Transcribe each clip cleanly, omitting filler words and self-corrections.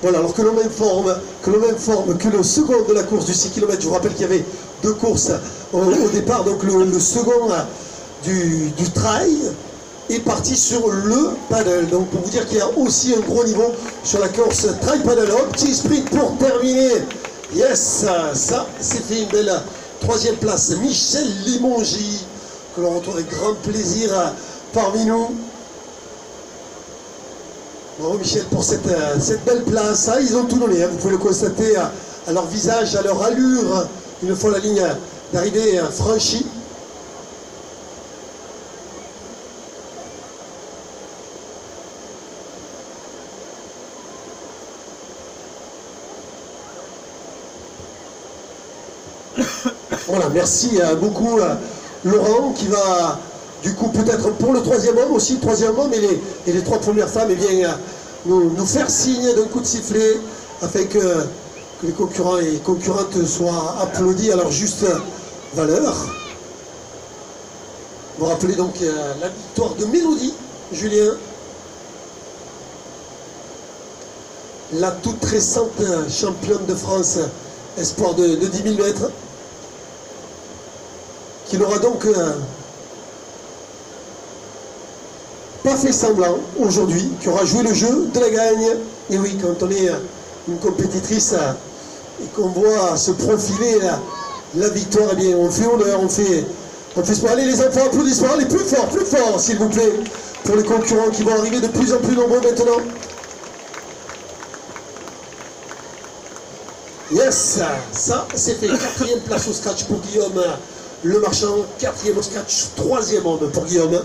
Voilà, alors que l'on m'informe que le second de la course du 6 km, je vous rappelle qu'il y avait deux courses au départ, donc le second du trail est parti sur le paddle. Donc pour vous dire qu'il y a aussi un gros niveau sur la course trail paddle. Un petit sprint pour terminer. Yes, ça c'est fait une belle troisième place. Michel Limongi, que l'on retrouve avec grand plaisir parmi nous. Bravo Michel pour cette belle place. Ah, ils ont tout donné, hein. Vous pouvez le constater à leur visage, à leur allure, une fois la ligne d'arrivée franchie. Voilà, merci beaucoup Laurent qui va du coup peut-être pour le troisième homme aussi, troisième homme et les trois premières femmes, eh bien, nous faire signe d'un coup de sifflet afin que les concurrents et concurrentes soient applaudis à leur juste valeur. Vous rappelez donc la victoire de Mélodie, Julien, la toute récente championne de France espoir de 10 000 mètres, qui n'aura donc pas fait semblant aujourd'hui, qui aura joué le jeu de la gagne. Et oui, quand on est une compétitrice et qu'on voit se profiler la victoire, eh bien on fait honneur, on fait sport. Allez les enfants, applaudissements, allez plus fort s'il vous plaît, pour les concurrents qui vont arriver de plus en plus nombreux maintenant. Yes, ça c'est fait. Quatrième place au scratch pour Guillaume Le Marchand, quatrième au scratch, troisième homme pour Guillaume.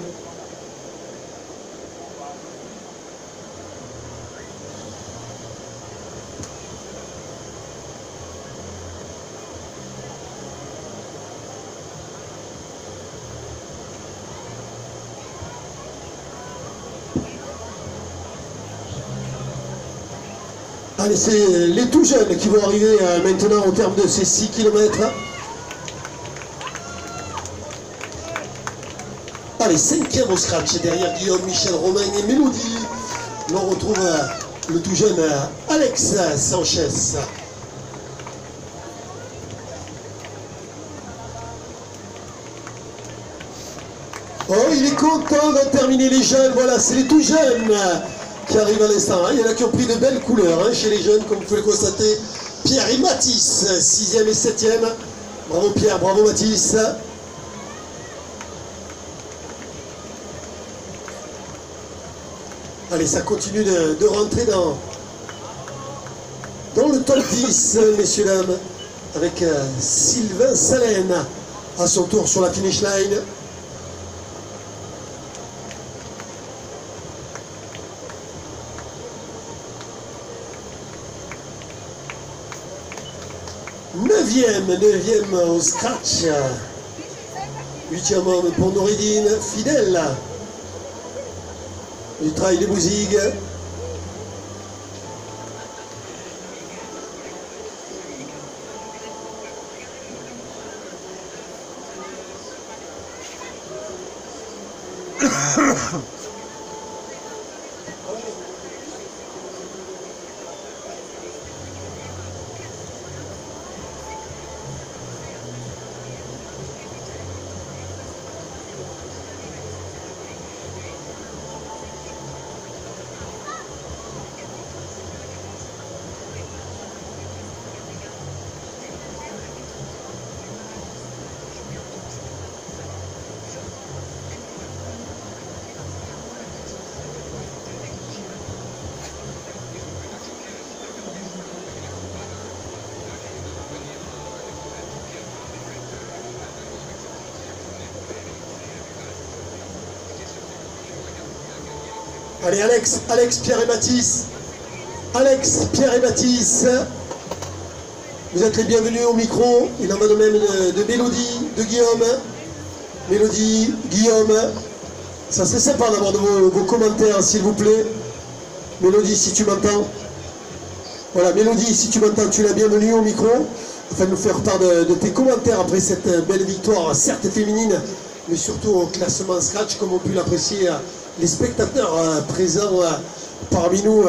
Allez, c'est les tout jeunes qui vont arriver maintenant au terme de ces 6 km. Allez, cinquième au scratch, derrière Guillaume, Michel, Romain et Mélodie. On retrouve le tout jeune Alex Sanchez. Oh, il est content de terminer les jeunes, voilà, c'est les tout jeunes qui arrivent à l'instant. Il y en a qui ont pris de belles couleurs chez les jeunes, comme vous pouvez le constater. Pierre et Mathis, 6e et 7e. Bravo Pierre, bravo Mathis. Allez, ça continue de rentrer dans le top 10, messieurs, dames, avec Sylvain Salène à son tour sur la finish line. Neuvième au scratch. 8e homme pour Noureddine, fidèle du trail des Bouzigues. Allez Alex, Pierre et Mathis. Alex, Pierre et Mathis. Vous êtes les bienvenus au micro. Il en va de même de Mélodie, de Guillaume. Mélodie, Guillaume. Ça serait sympa d'avoir vos commentaires, s'il vous plaît. Mélodie, si tu m'entends. Voilà, Mélodie, si tu m'entends, tu es la bienvenue au micro. Afin de nous faire part de tes commentaires après cette belle victoire, certes féminine, mais surtout au classement scratch, comme ont pu l'apprécier les spectateurs présents parmi nous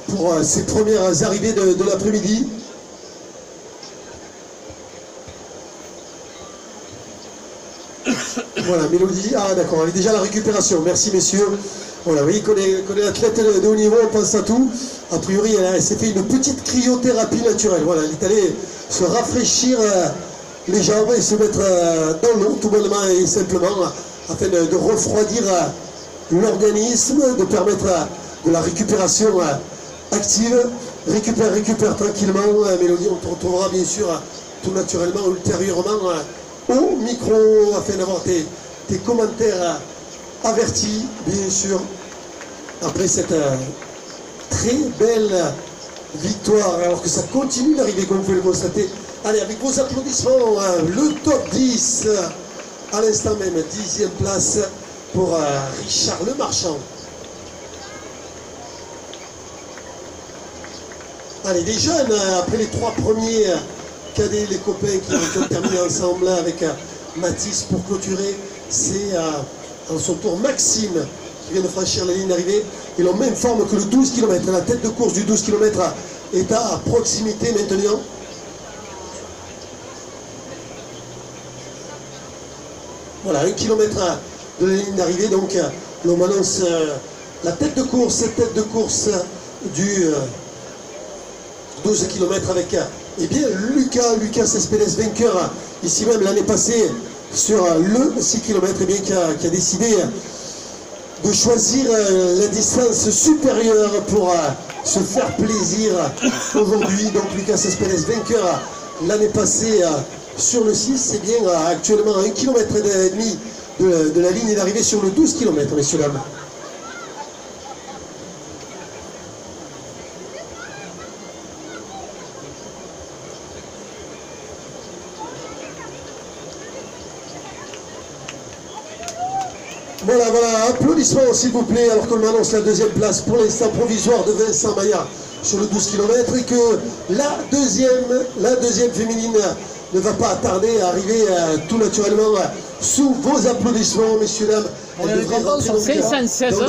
pour ses premières arrivées de l'après-midi. Voilà, Mélodie. Ah d'accord, elle est déjà à la récupération. Merci messieurs. Voilà, vous voyez qu'on est athlète de haut niveau, on pense à tout. A priori, elle s'est fait une petite cryothérapie naturelle. Voilà, elle est allée se rafraîchir les jambes et se mettre dans l'eau, tout bonnement et simplement, afin de refroidir l'organisme, de permettre de la récupération active. Récupère tranquillement, Mélodie. On te retrouvera bien sûr tout naturellement ultérieurement au micro afin d'avoir tes commentaires avertis, bien sûr, après cette très belle victoire, alors que ça continue d'arriver, comme vous pouvez le constater. Allez, avec vos applaudissements, le top 10, à l'instant même, 10e place pour Richard Lemarchand. Allez, les jeunes, après les 3 premiers cadets, les copains qui ont terminé ensemble avec Mathis pour clôturer, c'est à son tour Maxime qui vient de franchir la ligne d'arrivée. Ils ont même forme que le 12 km. La tête de course du 12 km est à proximité maintenant. Voilà, 1 km de la ligne d'arrivée. Donc, l'on annonce la tête de course du 12 km avec eh bien, Lucas Cespedes, vainqueur ici même l'année passée sur le 6 km, eh bien, qui a décidé de choisir la distance supérieure pour se faire plaisir aujourd'hui. Donc Lucas Cespedes, vainqueur l'année passée sur le 6, c'est bien actuellement à 1,5 km de la ligne d'arrivée sur le 12 km, messieurs, dames. Voilà, applaudissements s'il vous plaît, alors qu'on annonce la 2e place pour l'instant provisoire de Vincent Maillard sur le 12 km et que la deuxième féminine ne va pas tarder à arriver tout naturellement sous vos applaudissements, messieurs, dames. Elle devrait rentrer 516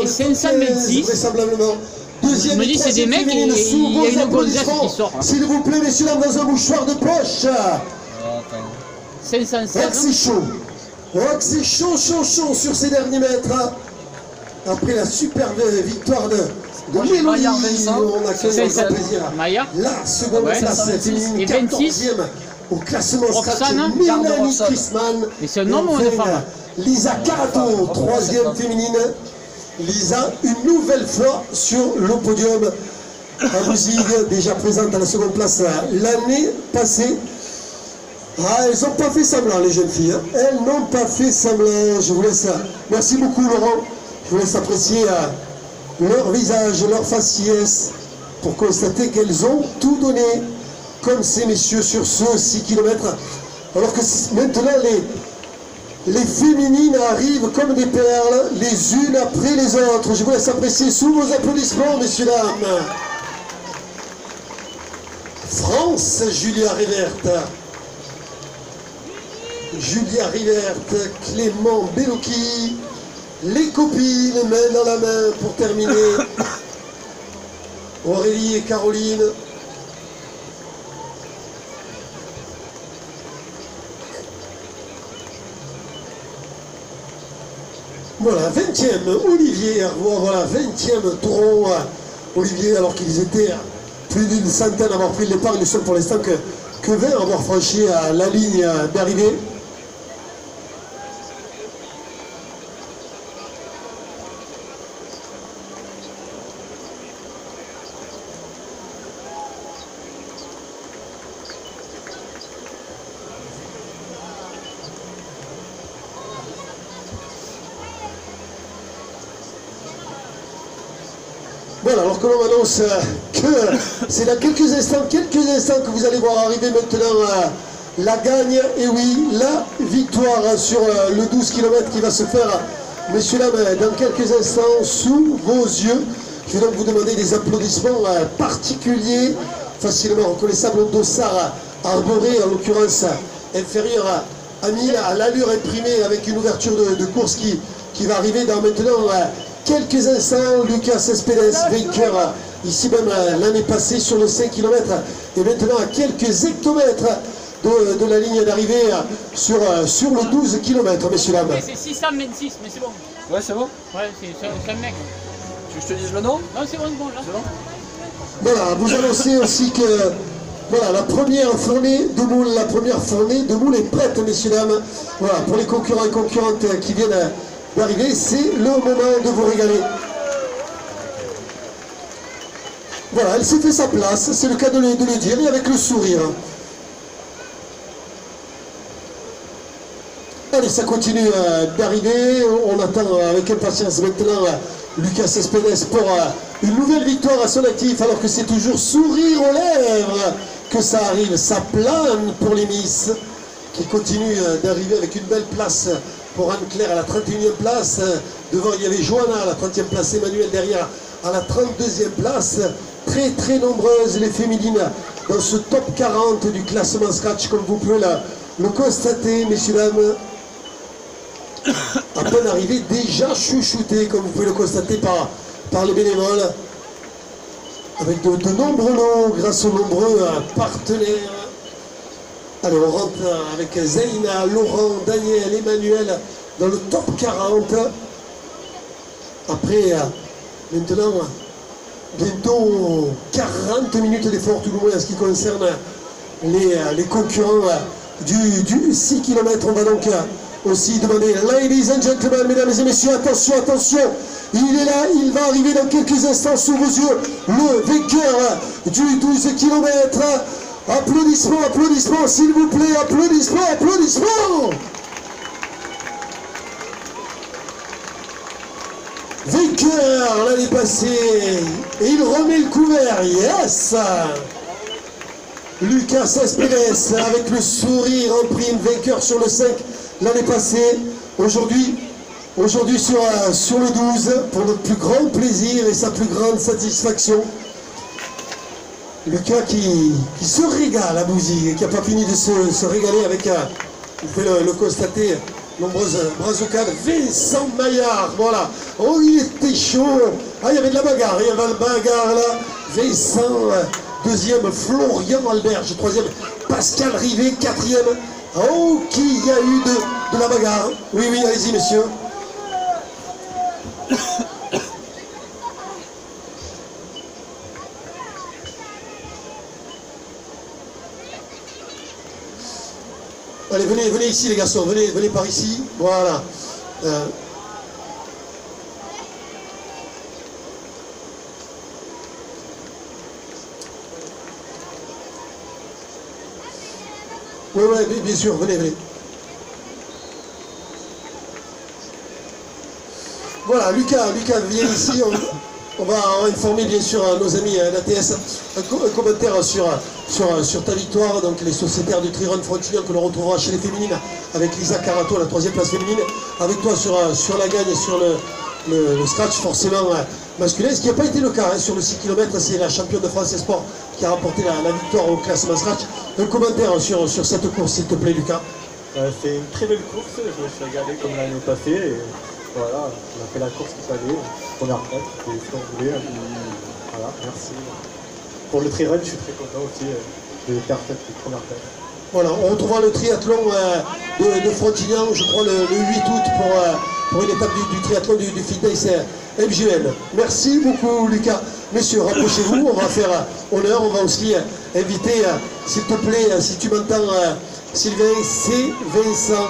et 526. Vraisemblablement. Deuxième et troisième féminine sous vos applaudissements, s'il vous plaît, messieurs, dames, dans un mouchoir de poche. 516. C'est chaud. C'est chaud sur ces derniers mètres. Après la superbe victoire de Mélodie, on accueille avec plaisir la seconde place féminine, 14e au classement stratégique, Mélanie Christman. Et c'est un homme ou une femme? Lisa Carato, 3e féminine. Lisa, une nouvelle fois sur le podium à Bouzigues, déjà présente à la seconde place l'année passée. Ah, elles n'ont pas fait semblant, les jeunes filles. Elles n'ont pas fait semblant. Je vous laisse. Merci beaucoup, Laurent. Je vous laisse apprécier leur visage, leur faciès, pour constater qu'elles ont tout donné, comme ces messieurs sur ce 6 km. Alors que maintenant, les féminines arrivent comme des perles, les unes après les autres. Je vous laisse apprécier sous vos applaudissements, messieurs, dames. France, Julia Rivert. Julia Rivert, Clément Bellouki, les copines, main dans la main pour terminer. Aurélie et Caroline. Voilà, 20e, Olivier Hervois, voilà, 20e taureau, Olivier, alors qu'ils étaient plus d'une centaine à avoir pris le départ, ils ne sont pour l'instant que 20 à avoir franchi la ligne d'arrivée. Voilà, alors que l'on annonce que c'est dans quelques instants que vous allez voir arriver maintenant la gagne, et oui, la victoire sur le 12 km qui va se faire, messieurs, dames, dans quelques instants, sous vos yeux. Je vais donc vous demander des applaudissements particuliers, facilement reconnaissables, au dossard arboré, en l'occurrence inférieur à 1000, à l'allure imprimée avec une ouverture de course qui va arriver dans maintenant quelques instants. Lucas Cespedes, vainqueur ici même l'année passée sur le 5 km, et maintenant à quelques hectomètres de la ligne d'arrivée sur le 12 km, messieurs dames. C'est 626, mais c'est bon. Ouais, c'est bon. Ouais, c'est un mec. Tu veux que je te dise le nom? Non, c'est bon, là. C'est bon. Voilà, vous annoncez aussi que voilà, la première fournée de moule est prête, messieurs dames. Voilà, pour les concurrents et concurrentes qui viennent d'arriver, c'est le moment de vous régaler. Voilà, elle s'est fait sa place, c'est le cas de le dire, et avec le sourire. Allez, ça continue d'arriver. On attend avec impatience maintenant Lucas Céspedes pour une nouvelle victoire à son actif, alors que c'est toujours sourire aux lèvres que ça arrive. Ça plane pour les Miss, qui continuent d'arriver avec une belle place pour Anne-Claire à la 31e place. Devant, il y avait Johanna à la 30e place, Emmanuel derrière à la 32e place. Très très nombreuses les féminines dans ce top 40 du classement scratch, comme vous pouvez le constater, messieurs, dames. À peine arrivé, déjà chouchouté, comme vous pouvez le constater par les bénévoles, avec de nombreux noms, grâce aux nombreux partenaires. Allez, on rentre avec Zaina, Laurent, Daniel, Emmanuel dans le top 40. Après, maintenant, bientôt 40 minutes d'effort, tout le moins en ce qui concerne les concurrents du 6 km. On va donc aussi demander, ladies and gentlemen, mesdames et messieurs, attention, attention, il est là, il va arriver dans quelques instants sous vos yeux, le vainqueur du 12 km. Applaudissements, applaudissements, s'il vous plaît, applaudissements, applaudissements. Vainqueur l'année passée, et il remet le couvert, yes. Lucas Céspedes avec le sourire en prime, vainqueur sur le 5 l'année passée. Aujourd'hui sur le 12, pour notre plus grand plaisir et sa plus grande satisfaction. Lucas qui se régale à Bouzy et qui n'a pas fini de se régaler avec, vous pouvez le constater, nombreuses brassocades. Vincent Maillard, voilà. Oh, il était chaud. Ah, il y avait de la bagarre, il y avait la bagarre là. Vincent, deuxième, Florian Alberge, troisième, Pascal Rivet, quatrième. Oh, qui y a eu de la bagarre. Oui, oui, allez-y, messieurs. Allez, venez ici les garçons, venez par ici, voilà. Oui, bien sûr, venez. Voilà, Lucas, viens ici, on va informer bien sûr nos amis d'ATS, un commentaire sur ta victoire, donc les sociétaires du Tri-Run Frontignan que l'on retrouvera chez les féminines avec Lisa Carato, la 3e place féminine, avec toi sur la gagne, sur le scratch forcément masculin, ce qui n'a pas été le cas sur le 6 km, c'est la championne de France Sport qui a remporté la victoire au classement scratch. Un commentaire sur cette course, s'il te plaît, Lucas. C'est une très belle course, je me suis régalé comme l'année passée. Et voilà, on a fait la course qu'il fallait, première tête, c'était ce qu'on voulait. Voilà, merci. Pour le tri-run, je suis très content aussi de faire cette première tête. Voilà, on retrouvera le triathlon de Frontignan, je crois le 8 août pour une étape du triathlon du Fitness MGN. Merci beaucoup, Lucas. Messieurs, rapprochez-vous, on va faire honneur, on va aussi inviter, s'il te plaît, si tu m'entends, Sylvain, c'est Vincent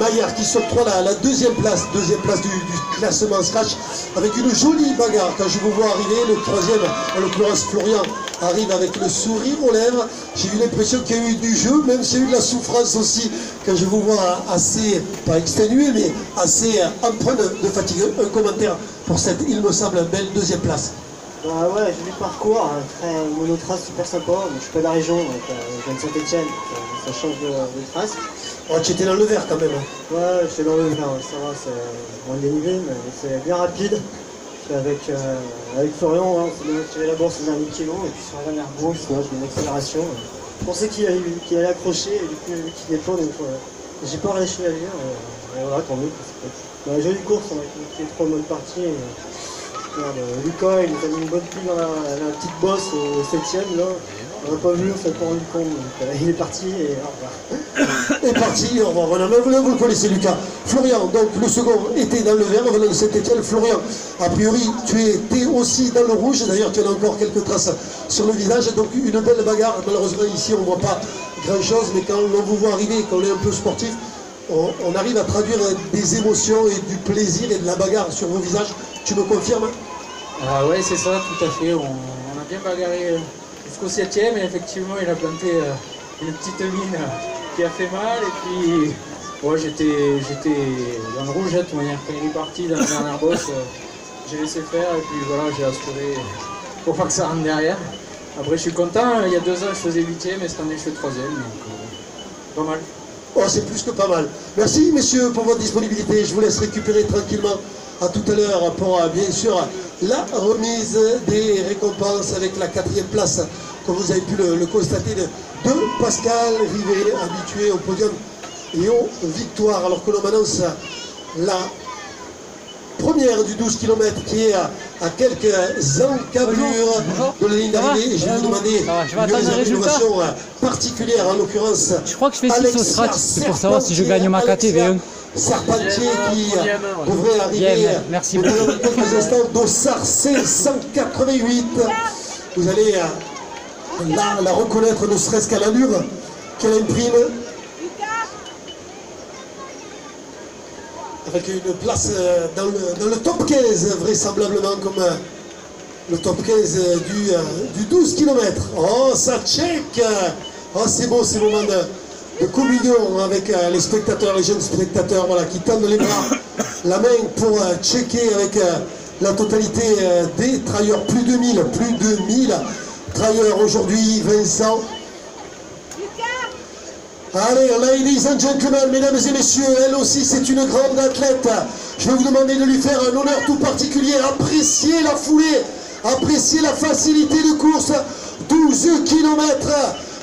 Maillard qui s'octroie la deuxième place du classement scratch avec une jolie bagarre. Quand je vous vois arriver, le troisième, en l'occurrence Florian, arrive avec le sourire aux lèvres. J'ai eu l'impression qu'il y a eu du jeu, même s'il y a eu de la souffrance aussi, quand je vous vois assez, pas exténué, mais assez empreint de fatigue. Un commentaire pour cette, il me semble, belle deuxième place. Bah ouais, j'ai vu le parcours, très monotrace super sympa. Je suis pas de la région, donc je viens de Saint-Etienne, ça change de trace. Oh, tu étais dans le vert quand même. Ouais, j'étais dans le vert, ça va, c'est moins dénivelé, mais c'est bien rapide. Puis avec Florian, on s'est bien tiré la bourse aux derniers kilos, et puis sur la dernière bourse, là, j'ai une accélération. Je pensais qu'il allait accrocher, et du coup, il a vu qu'il n'est pas, donc j'ai pas relâché la vie, et voilà, tant mieux. Une jolie course, on a fait 3 bonnes parties. Lucas, il nous a mis une bonne pile dans la petite bosse au 7ème, là. On n'a pas vu, on s'est pas rendu compte. Donc, il est parti et au revoir. Est parti, au revoir. Voilà, maintenant vous le connaissez, Lucas. Florian, donc le second était dans le vert, venant de Saint-Etienne. Florian, a priori, tu étais aussi dans le rouge. D'ailleurs, tu as encore quelques traces sur le visage. Donc une belle bagarre. Malheureusement, ici, on ne voit pas grand-chose. Mais quand on vous voit arriver, quand on est un peu sportif, on arrive à traduire des émotions et du plaisir et de la bagarre sur vos visages. Tu me confirmes? Ah ouais, c'est ça, tout à fait. On a bien bagarré jusqu'au 7ème et effectivement, il a planté une petite mine qui a fait mal. Et puis, ouais, j'étais dans le rouge de toute manière. Quand il est parti dans la dernière bosse, j'ai laissé faire et puis voilà, j'ai assuré pour pas que ça rentre derrière. Après, je suis content. Il y a 2 ans, je faisais 8ème et cette année, je fais 3ème. Donc, pas mal. Oh, c'est plus que pas mal. Merci, messieurs, pour votre disponibilité. Je vous laisse récupérer tranquillement. À tout à l'heure pour, bien sûr, la remise des récompenses avec la 4e place, comme vous avez pu le constater, de Pascal Rivet, habitué au podium et aux victoires. Alors que l'on annonce la première du 12 km qui est à quelques encablures de la ligne d'arrivée. Et je vais vous demander une innovation particulière, en l'occurrence. Je crois que je fais 6 au strat, c'est pour savoir si je gagne ma KTV1. Serpentier qui devrait arriver merci dans beaucoup. quelques instants. Dossard C188. Vous allez la reconnaître, ne serait-ce qu'à l'allure qu'elle imprime. Avec une place dans le top 15, vraisemblablement, comme le top 15 du 12 km. Oh, ça check. Oh, c'est beau ces moments de communion avec les spectateurs, les jeunes spectateurs, voilà, qui tendent les bras, la main pour checker avec la totalité des trailleurs. Plus de 1000 trailleurs aujourd'hui, Vincent. Allez, ladies and gentlemen, mesdames et messieurs, elle aussi c'est une grande athlète. Je vais vous demander de lui faire un honneur tout particulier. Appréciez la foulée, appréciez la facilité de course. 12 km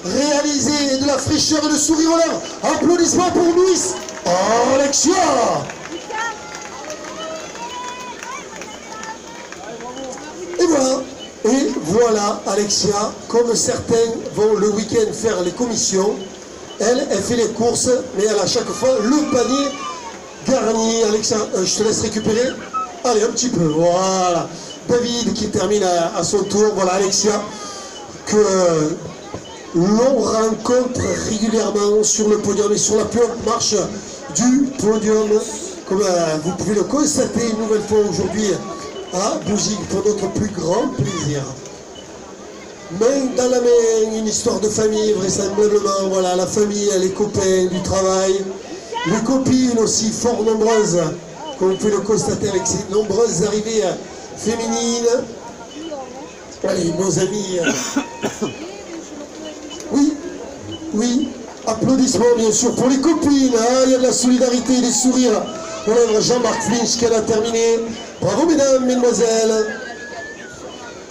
réalisés, de la fraîcheur et le sourire aux lèvres. Applaudissements pour Louis Alexia. Et voilà Alexia, comme certains vont le week-end faire les commissions. Elle fait les courses, mais elle a chaque fois le panier garni. Alexia, je te laisse récupérer. Allez, un petit peu, voilà. David qui termine à son tour. Voilà Alexia, que l'on rencontre régulièrement sur le podium et sur la plus haute marche du podium. Comme vous pouvez le constater une nouvelle fois aujourd'hui à Bougigue pour notre plus grand plaisir. Main dans la main, une histoire de famille, vraisemblablement, voilà, la famille, les copains du travail, les copines aussi fort nombreuses, comme vous pouvez le constater avec ces nombreuses arrivées féminines. Allez, nos amis, oui, applaudissements bien sûr pour les copines, hein, il y a de la solidarité, des sourires. On lève Jean-Marc Flinch qui a terminé. Bravo mesdames, mesdemoiselles.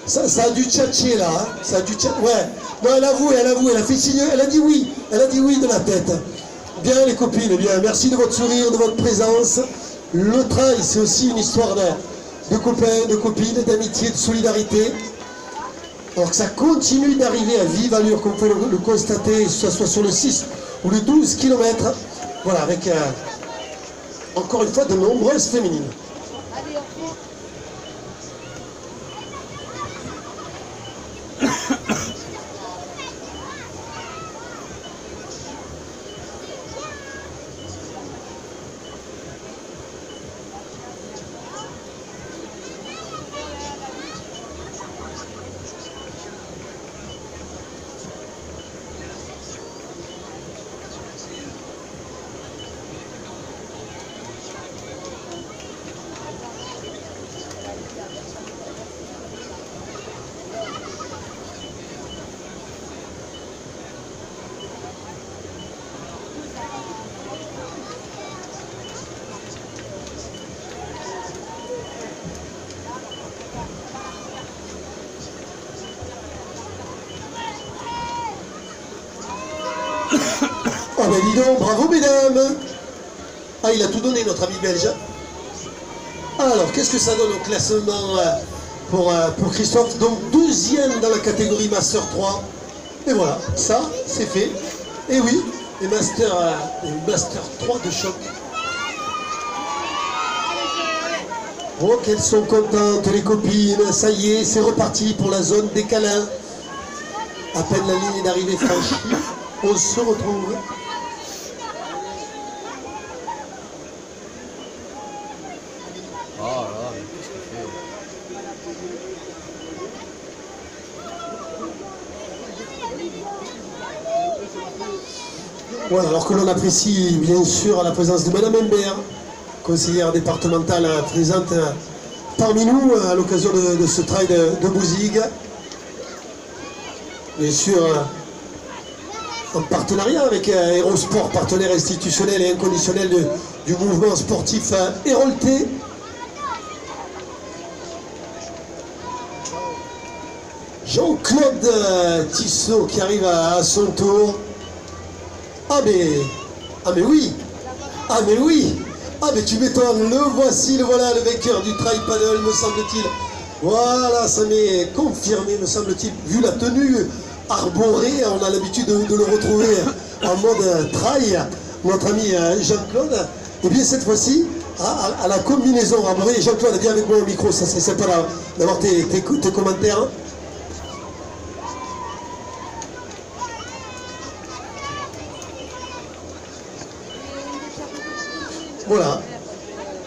Ça a dû tchatcher là, hein. Ça a dû tchatcher. Ouais, non, elle avoue, elle a fait signe, elle a dit oui de la tête. Bien les copines, bien, merci de votre sourire, de votre présence. Le trail, c'est aussi une histoire de copains, de copines, d'amitié, de solidarité. Alors que ça continue d'arriver à vive allure, comme vous pouvez le constater, que ce soit sur le 6 ou le 12 km. Voilà, avec encore une fois de nombreuses féminines. Ah ben dis donc, bravo mesdames. Ah, il a tout donné notre ami belge. Alors, qu'est-ce que ça donne au classement pour Christophe, donc deuxième dans la catégorie Master 3. Et voilà, ça c'est fait. Et oui, les Master 3 de choc. Oh, qu'elles sont contentes les copines, ça y est, c'est reparti pour la zone des câlins. À peine la ligne d'arrivée franchie, on se retrouve. Oh là, mais qu'est-ce qu'il fait? Voilà, alors que l'on apprécie bien sûr la présence de Madame Imbert, conseillère départementale présente parmi nous à l'occasion de ce trail de Bouzigues. Bien sûr, en partenariat avec Hérosport, partenaire institutionnel et inconditionnel du mouvement sportif Héroltais. Jean-Claude Tissot qui arrive à son tour. Ah mais oui, ah mais oui, ah mais tu m'étonnes, le voici, le voilà, le vainqueur du trail paddle, me semble-t-il. Voilà, ça m'est confirmé, me semble-t-il, vu la tenue arborée, on a l'habitude de le retrouver en mode trail, notre ami Jean-Claude. Et bien cette fois-ci, à la combinaison arborée, Jean-Claude, viens avec moi au micro, ça serait sympa d'avoir tes commentaires. Voilà.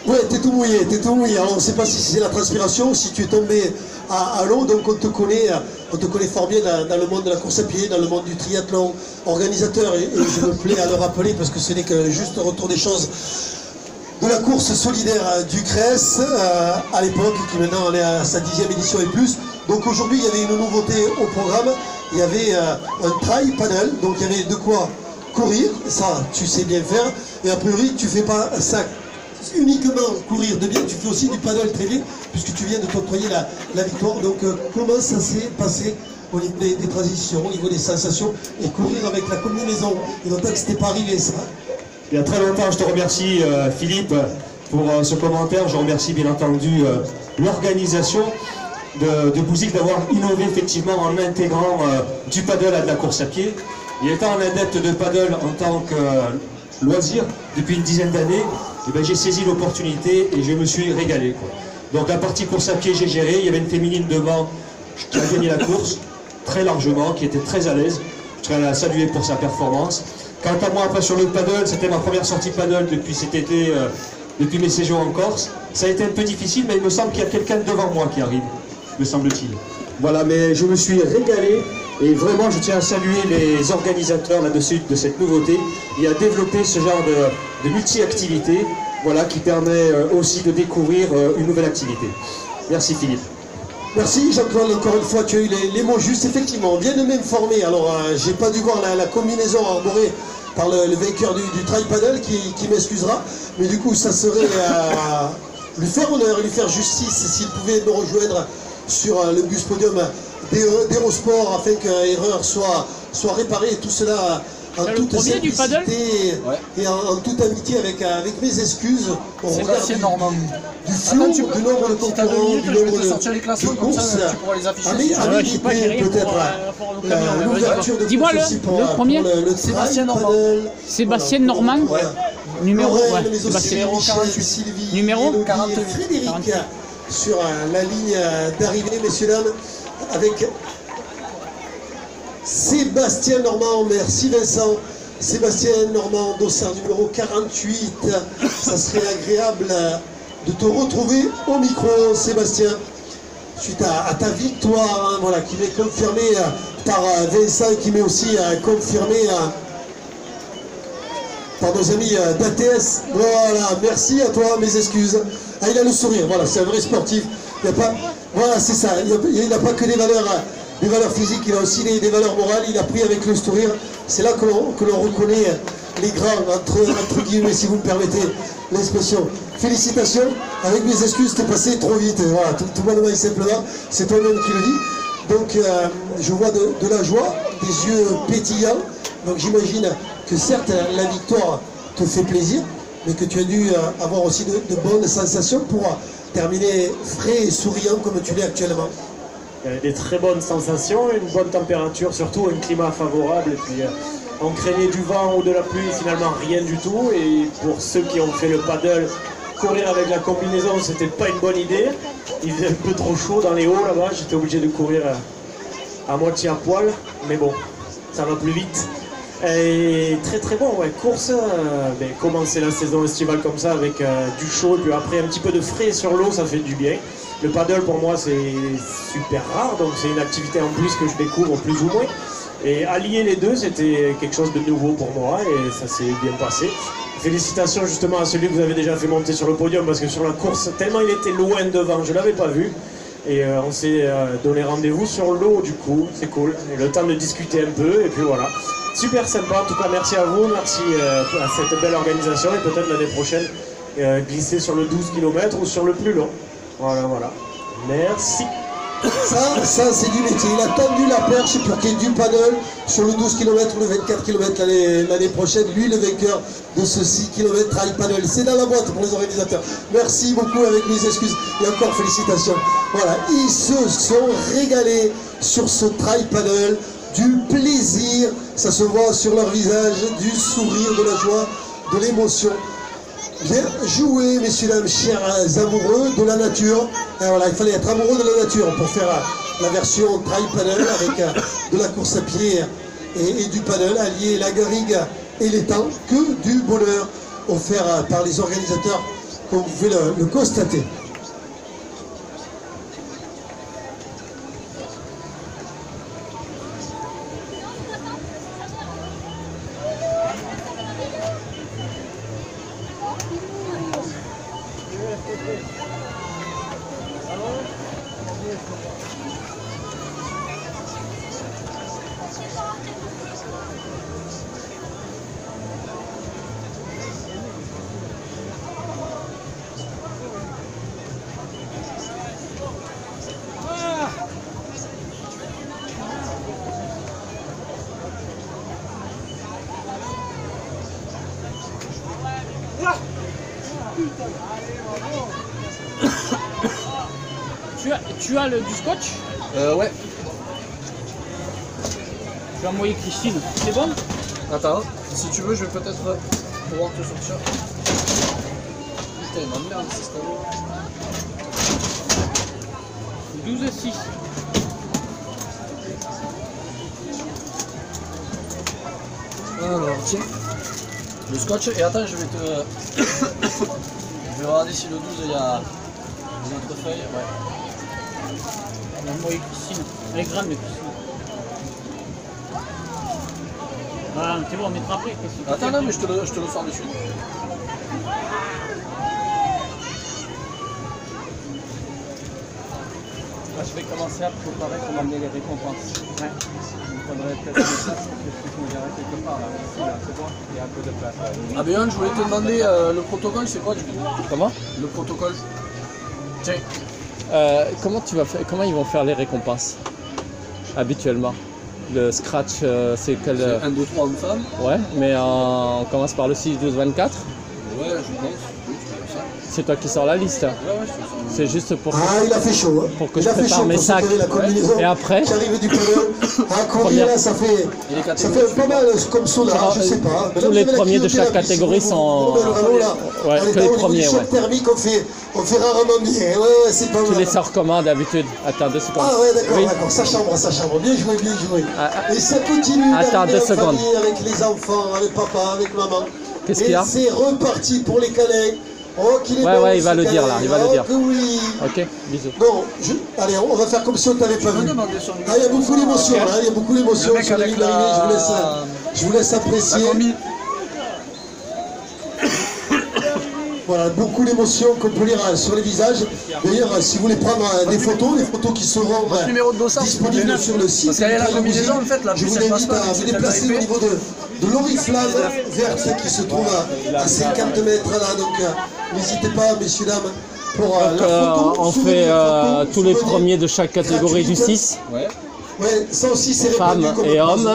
Ouais, t'es tout mouillé, t'es tout mouillé. Alors on ne sait pas si c'est la transpiration, si tu es tombé à l'eau, donc on te connaît fort bien dans le monde de la course à pied, dans le monde du triathlon, organisateur, et je me plais à le rappeler parce que ce n'est que juste retour des choses de la course solidaire du CRES à l'époque, qui maintenant est à sa 10e édition et plus. Donc aujourd'hui il y avait une nouveauté au programme, il y avait un trail paddle, donc il y avait de quoi courir, ça tu sais bien faire, et a priori tu fais pas ça uniquement courir de bien, tu fais aussi du paddle très bien, puisque tu viens de t'octroyer la victoire. Donc comment ça s'est passé au niveau des transitions, au niveau des sensations, et courir avec la combinaison, et d'autant que c'était pas arrivé ça. Il y a très longtemps, je te remercie Philippe pour ce commentaire, je remercie bien entendu l'organisation de Bouzigues d'avoir innové effectivement en intégrant du paddle à de la course à pied. Et étant un adepte de paddle en tant que loisir depuis une dizaine d'années, eh ben, j'ai saisi l'opportunité et je me suis régalé, quoi. Donc la partie course à pied j'ai géré, il y avait une féminine devant qui a gagné la course très largement, qui était très à l'aise. Je tiens à la saluer pour sa performance. Quant à moi, après sur le paddle, c'était ma première sortie paddle depuis cet été, depuis mes séjours en Corse. Ça a été un peu difficile, mais il me semble qu'il y a quelqu'un devant moi qui arrive, me semble-t-il. Voilà, mais je me suis régalé et vraiment je tiens à saluer les organisateurs là-dessus de cette nouveauté et à développer ce genre de multi-activité, voilà, qui permet aussi de découvrir une nouvelle activité. Merci Philippe. Merci Jean-Claude, encore une fois tu as eu les mots justes, effectivement, on vient de m'informer, alors j'ai pas dû voir la combinaison arborée par le vainqueur du trail paddle qui m'excusera, mais du coup ça serait lui faire honneur et lui faire justice s'il pouvait me rejoindre sur le bus podium d'Hérosport afin que l'erreur soit réparée, et tout cela en toute simplicité et en toute amitié avec mes excuses au regard du flou, du nombre de concurrents, du nombre de courses. Peut-être l'ouverture de dis-moi le premier, Sébastien Normand. Sébastien Normand, numéro numéro 48. Frédéric sur la ligne d'arrivée, messieurs, dames, avec Sébastien Normand. Merci Vincent. Sébastien Normand, dossard numéro 48. Ça serait agréable de te retrouver au micro, Sébastien, suite à ta victoire, hein, voilà, qui m'est confirmée par Vincent et qui m'est aussi confirmée par nos amis d'ATS. Voilà, merci à toi, mes excuses. Ah, il a le sourire, voilà, c'est un vrai sportif. Il n'y a pas, voilà, c'est ça, il n'a pas que des valeurs physiques, il a aussi des valeurs morales, il a pris avec le sourire. C'est là que l'on reconnaît les grands, entre guillemets, si vous me permettez l'expression. Félicitations, avec mes excuses, t'es passé trop vite, voilà, tout bonnement et simplement, c'est toi-même qui le dis. Donc, je vois de la joie, des yeux pétillants, donc j'imagine que certes, la victoire te fait plaisir, mais que tu as dû avoir aussi de bonnes sensations pour terminer frais et souriant comme tu l'es actuellement. Il y avait des très bonnes sensations, une bonne température, surtout un climat favorable. Et puis on craignait du vent ou de la pluie, finalement rien du tout. Et pour ceux qui ont fait le paddle, courir avec la combinaison, c'était pas une bonne idée. Il faisait un peu trop chaud dans les hauts là-bas, j'étais obligé de courir à moitié à poil. Mais bon, ça va plus vite. Et très très bon, ouais, course, commencer la saison estivale comme ça avec du chaud et puis après un petit peu de frais sur l'eau, ça fait du bien. Le paddle pour moi c'est super rare, donc c'est une activité en plus que je découvre plus ou moins. Et allier les deux, c'était quelque chose de nouveau pour moi et ça s'est bien passé. Félicitations justement à celui que vous avez déjà fait monter sur le podium parce que sur la course, tellement il était loin devant, je ne l'avais pas vu. Et on s'est donné rendez-vous sur l'eau du coup, c'est cool. Et le temps de discuter un peu et puis voilà. Super sympa, en tout cas merci à vous, merci à cette belle organisation et peut-être l'année prochaine glisser sur le 12 km ou sur le plus long. Voilà, voilà. Merci. Ça c'est du métier. Il a tendu la perche pour qu'il y ait du paddle sur le 12 km ou le 24 km l'année prochaine. Lui, le vainqueur de ce 6 km trail paddle. C'est dans la boîte pour les organisateurs. Merci beaucoup avec mes excuses et encore félicitations. Voilà, ils se sont régalés sur ce trail paddle. Du plaisir, ça se voit sur leur visage, du sourire, de la joie, de l'émotion. Bien joué, messieurs, dames, chers amoureux de la nature. Et voilà, il fallait être amoureux de la nature pour faire la version trail paddle avec de la course à pied et du paddle, allier la garrigue et l'étang, que du bonheur offert par les organisateurs, comme vous pouvez le constater. Tu as du scotch? Ouais. Je vais envoyer Christine. C'est bon? Attends, si tu veux, je vais peut-être pouvoir te sortir. Putain, ma merde, c'est ça. 12,6. Alors, tiens. Le scotch, et attends, je vais te... je vais regarder si le 12, il y a une autre feuille. Ouais. On va envoyer Christine. Elle est grande, mais Christine. Ah, c'est bon, on mettra après. Attends, non, mais je te le sors de suite. Là, je vais commencer à préparer pour m'amener les récompenses. Ouais. Il faudrait peut-être que je puisse me gérer quelque part là. Ici, là, c'est bon, il y a un peu de place. Ah bien, je voulais te demander le protocole, c'est quoi du coup? Comment? Le protocole. Tiens. Comment ils vont faire les récompenses habituellement? Le scratch, c'est quel... 1, 2, 3 hommes-femmes. Ouais, mais on commence par le 6, 12, 24. Ouais, je pense. Oui, tu peux faire ça. C'est toi qui sors la liste. Ouais, je te sors. C'est juste pour que, il a fait chaud. Hein. Pour que je prépare mes sacs. Et après, qui arrive du paddle. Combien là, ça fait pas mal comme soda, je sais pas. Tous les premiers de chaque catégorie sont... Ouais, que les premiers, ouais. Thermique, on fait rarement bien. Ouais, c'est pas mal. Tu les sors comment d'habitude? Attends 2 secondes. Ah ouais, d'accord, ça chambre. Bien joué. Et ça continue. Attends 2 secondes. Avec les enfants, avec papa, avec maman. Qu'est-ce qu'il y a? Et c'est reparti pour les câlins. Oh, qu'il est bon, il va le dire là, il va le dire. Oui. Ok, bisous. Bon, allez, on va faire comme si on ne t'avait pas vu. Il y a beaucoup d'émotions, il y a beaucoup d'émotions sur la ligne d'arrivée, je vous laisse apprécier. Voilà, beaucoup d'émotions qu'on peut lire sur les visages. D'ailleurs, si vous voulez prendre des photos qui seront disponibles sur le site, je vous invite à vous déplacer au niveau de l'oriflamme verte qui se trouve à 50 mètres là. Donc n'hésitez pas, messieurs, dames, pour la photo. On fait tous les premiers de chaque catégorie du 6. Ouais. Ouais, ça aussi c'est répandu femmes comme et phrase. hommes,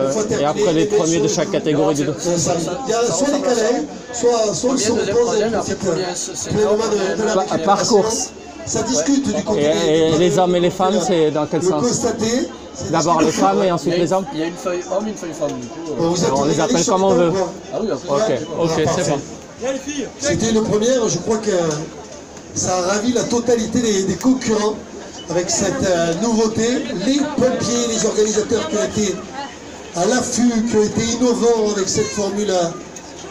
Une fois et terminé, après les premiers de messieurs, chaque catégorie du dos. il y a soit des câlins, soit on Premier, se deuxième, repose troisième, un après petit premier, c'est pour le moment de la Par récupération. course. Ça discute du côté Et des les hommes et les femmes, c'est dans quel le sens? constater. c'est D'abord les discuté. femmes et ensuite les hommes? Il y a une feuille homme, une feuille femme du coup. Bon, vous êtes On les régalés appelle sur comme les on temps, veut. quoi. Ah oui, après. Ok, c'est parfait. bon. C'était une première, je crois que ça a ravi la totalité des concurrents avec cette nouveauté. Les pompiers, les organisateurs qui ont été à l'affût, qui ont été innovants avec cette formule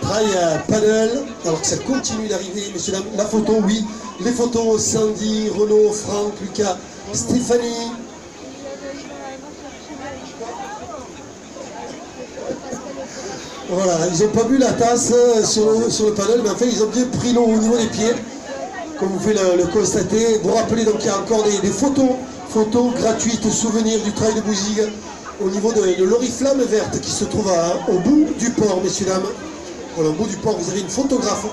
trail paddle, alors que ça continue d'arriver, messieurs, dames. La photo, oui, les photos, Sandy, Renaud, Franck, Lucas, Stéphanie. Voilà, ils n'ont pas bu la tasse sur le paddle, mais en fait ils ont bien pris l'eau au niveau des pieds, comme vous pouvez le constater. Vous rappelez donc qu'il y a encore des photos gratuites, souvenirs du trail de Bouzigues au niveau de l'Oriflamme verte qui se trouve au bout du port, messieurs, dames. Voilà, au bout du port, vous avez une photographe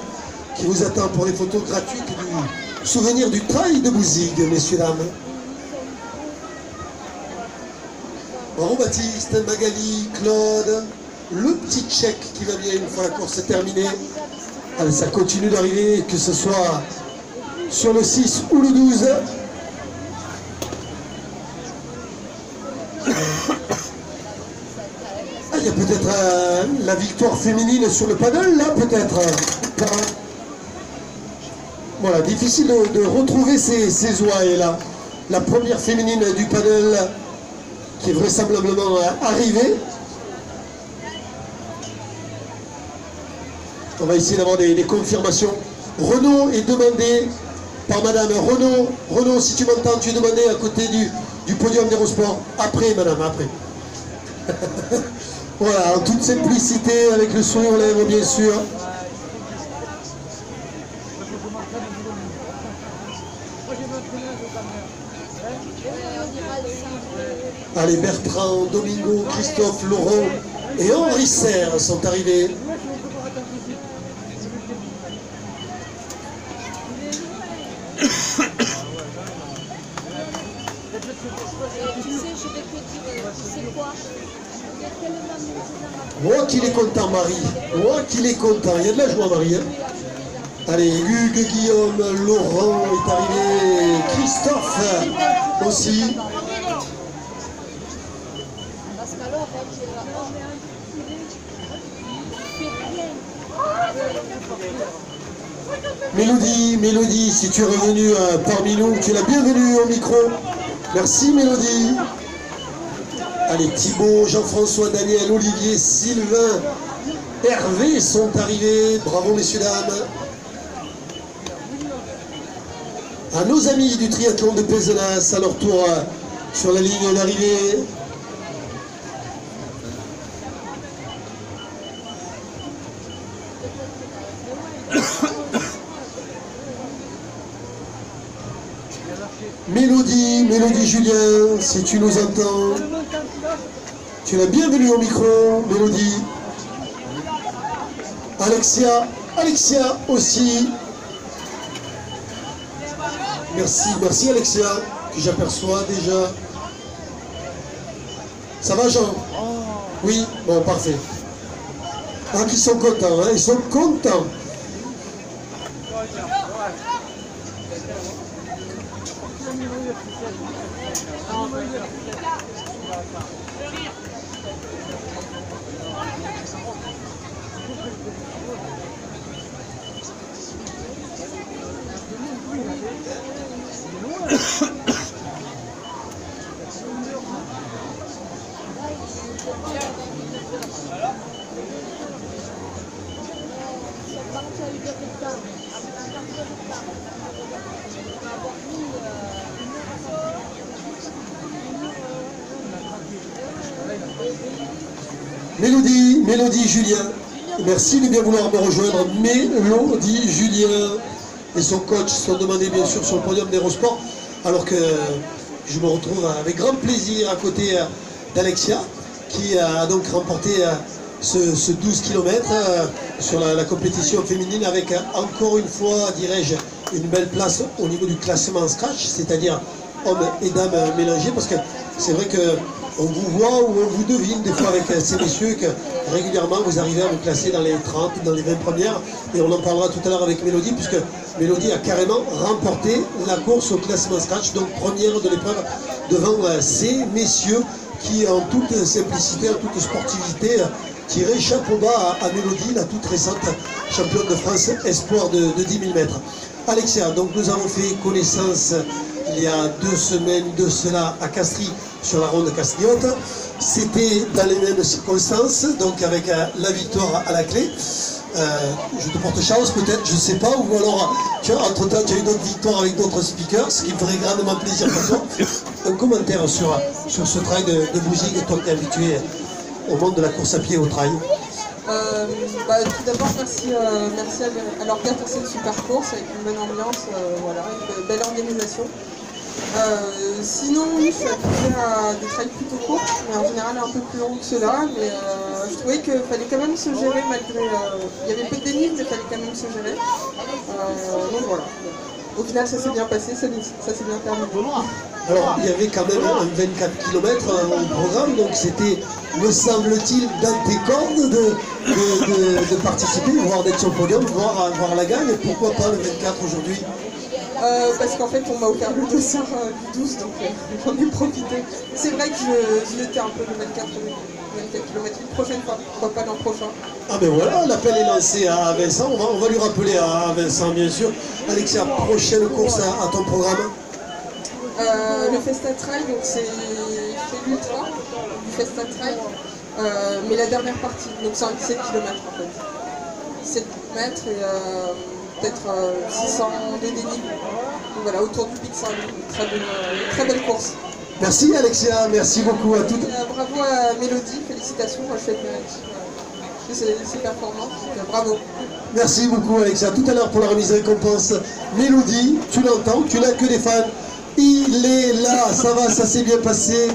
qui vous attend pour les photos gratuites du souvenir du trail de Bouzigues, messieurs, dames. Bravo Baptiste, Magali, Claude, le petit tchèque qui va bien une fois la course est terminée. Allez, ça continue d'arriver, que ce soit sur le 6 ou le 12. Ah, il y a peut-être la victoire féminine sur le paddle, là, peut-être. Voilà, difficile de retrouver ces ouailles, là. La première féminine du paddle qui est vraisemblablement arrivée. On va essayer d'avoir des confirmations. Renaud est demandé par madame. Renaud, si tu m'entends, tu es demandé à côté du podium d'Hérosport. Après, madame, après. Voilà, en toute simplicité, avec le sourire aux lèvres, bien sûr. Allez, Bertrand, Domingo, Christophe, Laurent et Henri Serre sont arrivés. Moi qu'il est content, Marie. Moi qu'il est content. Il y a de la joie, Marie. Hein. Allez, Hugues, Guillaume, Laurent est arrivé. Christophe aussi. Mélodie, si tu es revenue parmi nous, tu es la bienvenue au micro. Merci Mélodie. Allez, Thibaut, Jean-François, Daniel, Olivier, Sylvain, Hervé sont arrivés. Bravo messieurs, dames. À nos amis du triathlon de Pézenas, à leur tour sur la ligne d'arrivée. Mélodie Julien, si tu nous entends, tu es la bienvenue au micro, Mélodie. Alexia aussi. Merci Alexia, que j'aperçois déjà. Ça va Jean? Oui, bon parfait. Ah, qu'ils sont contents, hein, ils sont contents. Mélodie Julien, merci de bien vouloir me rejoindre. Mélodie Julien et son coach sont demandés bien sûr sur le podium d'Hérosport, alors que je me retrouve avec grand plaisir à côté d'Alexia qui a donc remporté ce 12 km sur la compétition féminine avec encore une fois, dirais-je, une belle place au niveau du classement scratch, c'est-à-dire hommes et dames mélangés, parce que c'est vrai qu'on vous voit ou on vous devine des fois avec ces messieurs que régulièrement vous arrivez à vous classer dans les 30, dans les 20 premières, et on en parlera tout à l'heure avec Mélodie, puisque Mélodie a carrément remporté la course au classement scratch, donc première de l'épreuve devant ces messieurs qui en toute simplicité, en toute sportivité, tiraient chapeau bas à Mélodie, la toute récente championne de France espoir de 10 000 mètres. Alexia, donc nous avons fait connaissance il y a 2 semaines de cela à Castries, sur la ronde Castriote. C'était dans les mêmes circonstances, donc avec la victoire à la clé. Je te porte chance peut-être, je ne sais pas, ou alors entre-temps tu as eu d'autres victoires avec d'autres speakers, ce qui me ferait grandement plaisir pour toi. Un commentaire sur ce trail de Bouzigues, toi qui es habitué au monde de la course à pied au trail. Tout d'abord, merci à l'orga pour cette super course avec une bonne ambiance, voilà, une belle organisation. Sinon, je suis habituée à des trails plutôt courts, mais en général un peu plus longs que cela. Mais je trouvais qu'il fallait quand même se gérer malgré. Il y avait peu de dénivelé, mais il fallait quand même se gérer. Donc voilà. Au final, ça s'est bien passé, ça s'est bien terminé. Alors, il y avait quand même un 24 km au programme, donc c'était, me semble-t-il, dans tes cordes de participer, voire d'être sur le podium, voire la gagne. Pourquoi pas le 24 aujourd'hui? Parce qu'en fait, on m'a offert le dossard du 12, donc j'en ai profité. C'est vrai que je l'étais un peu le 24 km une prochaine fois, pourquoi pas l'an prochain. Ah ben voilà, l'appel est lancé à Vincent, on va lui rappeler à Vincent bien sûr. Alexia, prochaine course à ton programme? Le Festa Trail, donc c'est l'ultra du Festa Trail, mais la dernière partie, donc c'est un 17 km en fait. 17 mètres et peut-être 600 de dénivelé. Donc voilà, autour du Pic Saint-Louis, très belle course. Merci Alexia, merci beaucoup à toutes. Bravo à Mélodie, félicitations, moi je fais ses performances, donc bravo. Merci beaucoup Alexia, tout à l'heure pour la remise de récompense. Mélodie, tu l'entends, tu n'as que des fans. Il est là, ça va, ça s'est bien passé.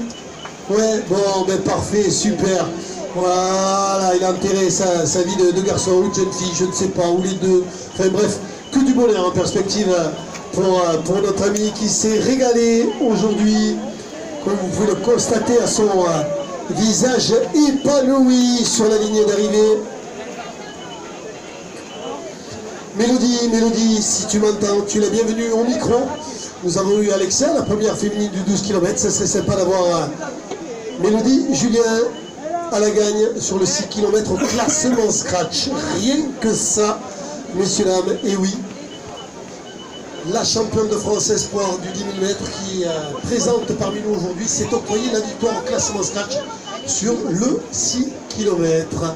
Ouais, bon, ben parfait, super. Voilà, il a enterré sa vie de garçon ou de jeune fille, je ne sais pas, ou les deux. Enfin bref, que du bonheur en perspective pour notre ami qui s'est régalé aujourd'hui. Comme vous pouvez le constater à son visage épanoui sur la ligne d'arrivée. Mélodie, si tu m'entends, tu es la bienvenue au micro. Nous avons eu Alexia, la première féminine du 12 km. Ça serait sympa d'avoir Mélodie, Julien à la gagne sur le 6 km au classement scratch. Rien que ça, messieurs, dames, et oui. La championne de France espoir du 10 000 mètres qui présente parmi nous aujourd'hui s'est octroyée la victoire au classement scratch sur le 6 km.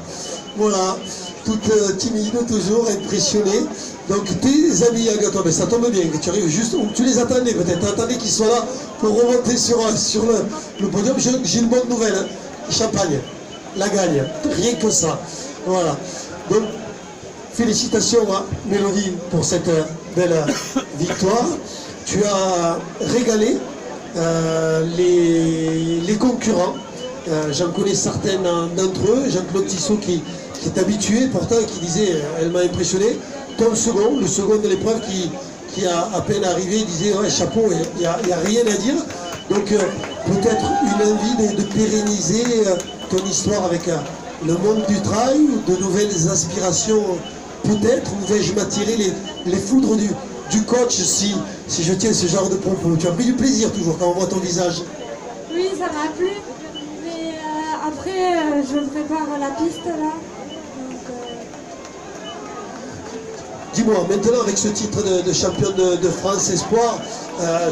Voilà, toute timide, toujours impressionnée. Donc tes amis à Gâteau, ça tombe bien que tu arrives juste où tu les attendais peut-être, attendais qu'ils soient là pour remonter sur le podium. J'ai une bonne nouvelle, hein. Champagne, la gagne, rien que ça. Voilà. Donc félicitations à Mélodie pour cette belle victoire. Tu as régalé les concurrents. J'en connais certains d'entre eux. Jean-Claude Tissot qui est habitué pourtant et qui disait elle m'a impressionné. Ton second, le second de l'épreuve qui a à peine arrivé, disait ouais, chapeau, il n'y a rien à dire. Donc peut-être une envie de pérenniser ton histoire avec le monde du trail, de nouvelles aspirations peut-être, ou vais-je m'attirer les foudres du coach si je tiens ce genre de propos. Tu as pris du plaisir toujours quand on voit ton visage? Oui, ça m'a plu, mais après je me prépare à la piste là. Dis-moi, maintenant avec ce titre de championne de France Espoir,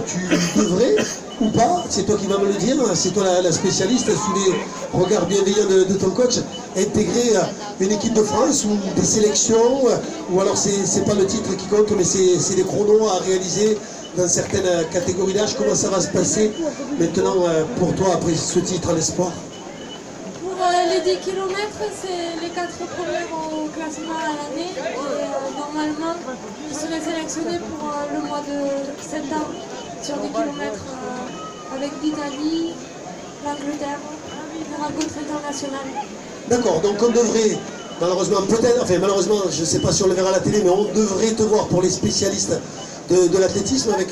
tu devrais ou pas, c'est toi qui vas me le dire, c'est toi la spécialiste, sous les regards bienveillants de ton coach, intégrer une équipe de France ou des sélections, ou alors c'est pas le titre qui compte, mais c'est des chronos à réaliser dans certaines catégories d'âge. Comment ça va se passer maintenant pour toi après ce titre à l'Espoir? Pour les 10 km, c'est les 4 premiers au classement à l'année. Normalement, je serai sélectionné pour le mois de septembre sur 10 km avec l'Italie, l'Angleterre, une rencontre internationale. D'accord, donc on devrait, malheureusement, peut-être, enfin malheureusement, je ne sais pas si on le verra à la télé, mais on devrait te voir pour les spécialistes de l'athlétisme avec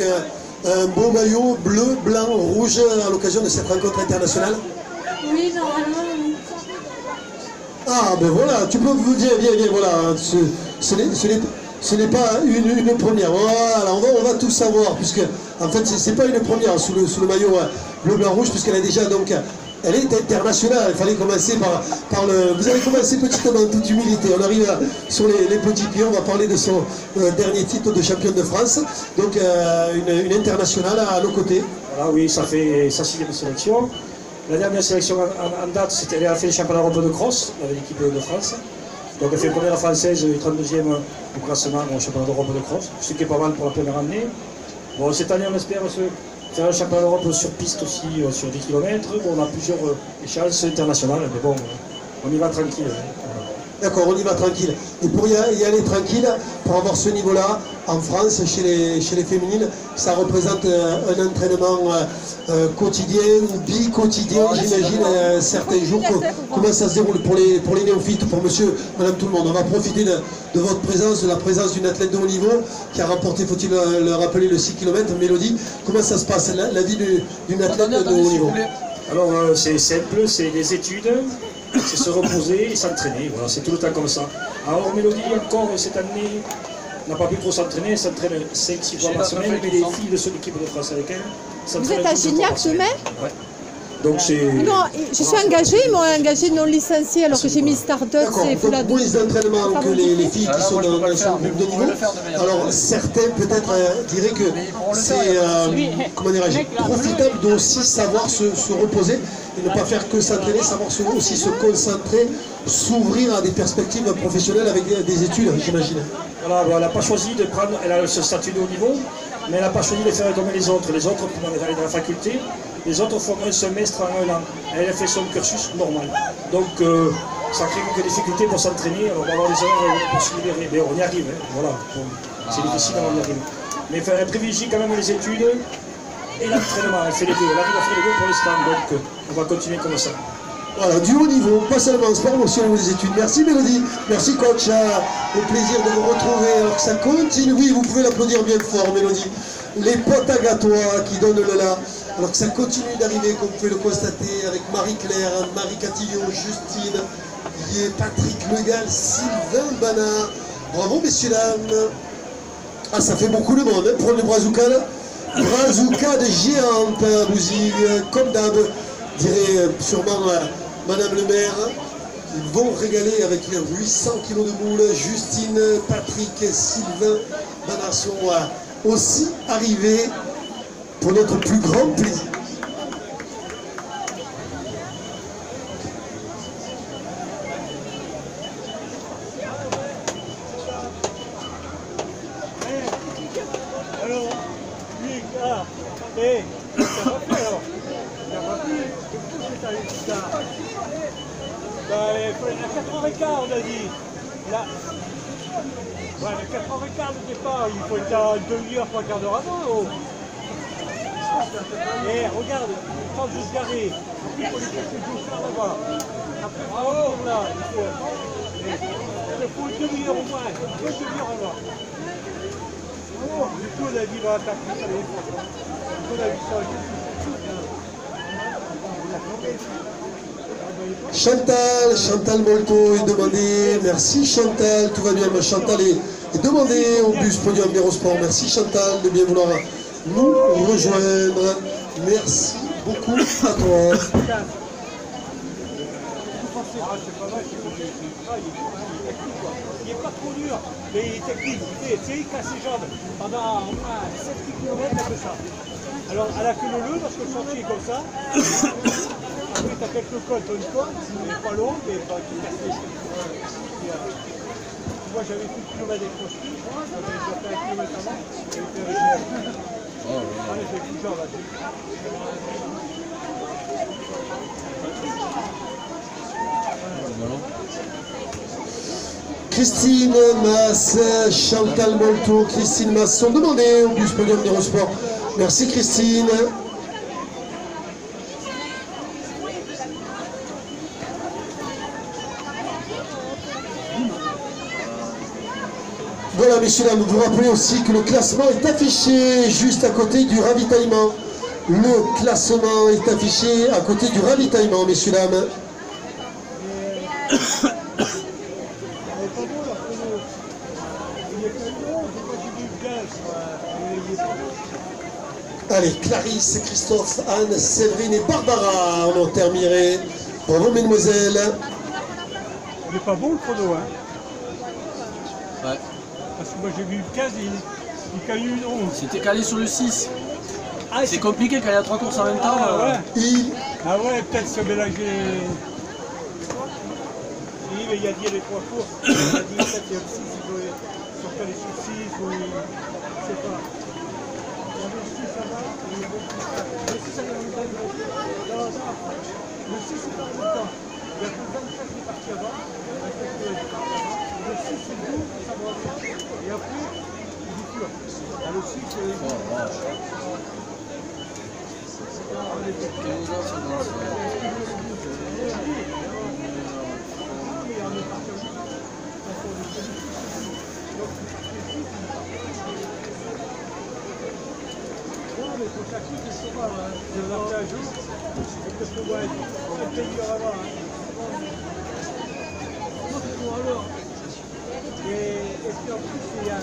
un beau maillot bleu, blanc, rouge à l'occasion de cette rencontre internationale? Oui, normalement, oui. Ah ben voilà, tu peux vous dire, bien, voilà, ce n'est pas une première. Voilà, on va tout savoir, puisque en fait c'est pas une première sous le maillot bleu, blanc, rouge, puisqu'elle est déjà donc... Elle est internationale, il fallait commencer par le... Vous avez commencé petitement, en toute humilité. On arrive sur les petits pieds, on va parler de son dernier titre de championne de France. Donc une internationale à nos côtés. Voilà, oui, ça fait sa 6e sélection. La dernière sélection en date, c'était elle a fait le championnat d'Europe de cross avec l'équipe de France. Donc elle fait première française et 32e au classement au championnat d'Europe de cross, ce qui est pas mal pour la première année. Bon, cette année, on espère faire un championnat d'Europe sur piste aussi, sur 10 km. Bon, on a plusieurs chances internationales, mais bon, on y va tranquille. D'accord, on y va tranquille. Et pour y aller tranquille, pour avoir ce niveau-là, en France, chez les féminines, ça représente un entraînement quotidien ou bi-quotidien, j'imagine, certains jours. Comment ça se déroule pour les néophytes, pour monsieur, madame, tout le monde? On va profiter de votre présence, de la présence d'une athlète de haut niveau qui a remporté, faut-il le rappeler, le 6 km. Mélodie, comment ça se passe, la vie d'une athlète de haut niveau? Alors, c'est simple, c'est des études, c'est se reposer et s'entraîner. Voilà, c'est tout le temps comme ça. Alors, Mélodie, encore cette année, n'a pas pu trop s'entraîner. Elle s'entraîne 5-6 fois par semaine, mais les filles de son équipe de France avec elle Vous êtes à Gignac demain? Ouais. Donc c'est... Non, je suis engagée, ils m'ont engagée non licenciée alors que j'ai mis Stardust et Foulade. Moins d'entraînement que les filles qui sont dans le groupe de niveau. Alors certains peut-être diraient que c'est comment dirais-je, profitable d'aussi savoir se reposer et ne pas faire que s'entraîner, savoir aussi se concentrer, s'ouvrir à des perspectives professionnelles avec des études, j'imagine. Voilà, bon, elle n'a pas choisi de prendre, elle a ce statut de haut niveau, mais elle n'a pas choisi de faire comme les autres. Les autres, pour aller dans la faculté, les autres font un semestre en un an. Elle a fait son cursus normal. Donc ça crée quelques difficultés pour s'entraîner. Alors on va avoir des erreurs pour se libérer. Mais on y arrive, hein, voilà. C'est difficile, mais on y arrive. Mais elle privilégie quand même les études et l'entraînement. Elle fait les deux. Elle arrive à faire les deux pour l'instant. Donc on va continuer comme ça. Voilà, du haut niveau, pas seulement en sport, mais aussi au niveau des études. Merci Mélodie, merci coach, au plaisir de vous retrouver. Alors que ça continue, oui, vous pouvez l'applaudir bien fort Mélodie. Les potes à gâtois qui donnent le là. Alors que ça continue d'arriver, comme vous pouvez le constater, avec Marie-Claire, Marie Catillon, Justine, Guillet, Patrick Legal, Sylvain Banard. Bravo messieurs, dames. Ah, ça fait beaucoup de monde, hein. Prenez le brazoukade. Brazoukade géante à Bouzille, comme d'hab, dirait sûrement Madame le maire. Ils vont régaler avec les 800 kg de moules. Justine, Patrick, Sylvain Banard sont aussi arrivés pour notre plus grand plaisir. Alors, lui, là, et ça va plus alors. Ça va plus. À 4h15 on a dit. Là. Ouais, à 4h15 au départ, il faut être à une demi-heure, 3 quarts d'heure avant. Oh. Et regarde, quand je se garer, il faut les chercher tout ça là-bas. Après, bravo, là, il faut une demi-heure au moins, une demi-heure là. Du coup, on a dit, va attaquer, ça les franchement. On a vu ça. Chantal Molto est demandé. Merci Chantal, tout va bien. Chantal est demandé au bus Podium d'Aérosport. Merci Chantal de bien vouloir nous rejoindre. Merci beaucoup à toi. Il n'est pas trop dur, mais il est technique. Il casse ses jambes pendant au moins 7 km comme ça. Alors, elle a que le nœud parce que le sentier est comme ça. Après, tu as quelques côtes, une côte, mais pas long, mais tu casses les jambes. Moi, j'avais fait le kilomètre avec cross-ski, j'avais déjà fait 1 kilomètre avant. Allez, j'ai plus de jambes là-dessus. Christine Masse, Chantal Molto, Christine Masse sont demandées au bus Podium d'Aérosport. Merci Christine. Voilà Voilà, messieurs, dames, vous rappelez aussi que le classement est affiché juste à côté du ravitaillement. Le classement est affiché à côté du ravitaillement, messieurs, dames. Allez, Clarisse, Christophe, Anne, Séverine et Barbara en ont terminé. Bravo, mesdemoiselles. Il n'est pas bon le chrono, hein? Ouais. Parce que moi j'ai vu le 15 et il a eu une 11. C'était calé sur le 6. Ah, c'est compliqué quand il y a 3 courses en même temps. Ah ouais, ah ouais, peut-être se mélanger. Oui, mais il a dit les 3 courses. Il a dit peut-être il y a le 6, il doit sur les 6 ou je sais pas. Il y avait le 6 là-bas, le 6 ça va le temps. Non, non, le 6 c'est pas le temps. Il y a que le 24 qui est parti avant. Le 6 c'est le 12, ça va bien. Et après, il dit pur. Le 6 c'est le 12. Et puis en plus, il y a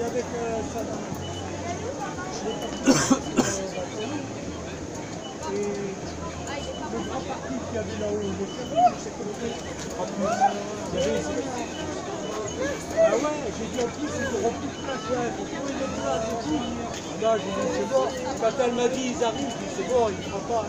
avec ça. Et le grand parti qu'il y avait là-haut, ah ouais, j'ai dit en plus, ils auront plus de place, ouais, faut trouver une autre place et tout. Là, j'ai dit, c'est bon. Quand elle m'a dit, ils arrivent, j'ai dit, c'est bon, ils ne font pas.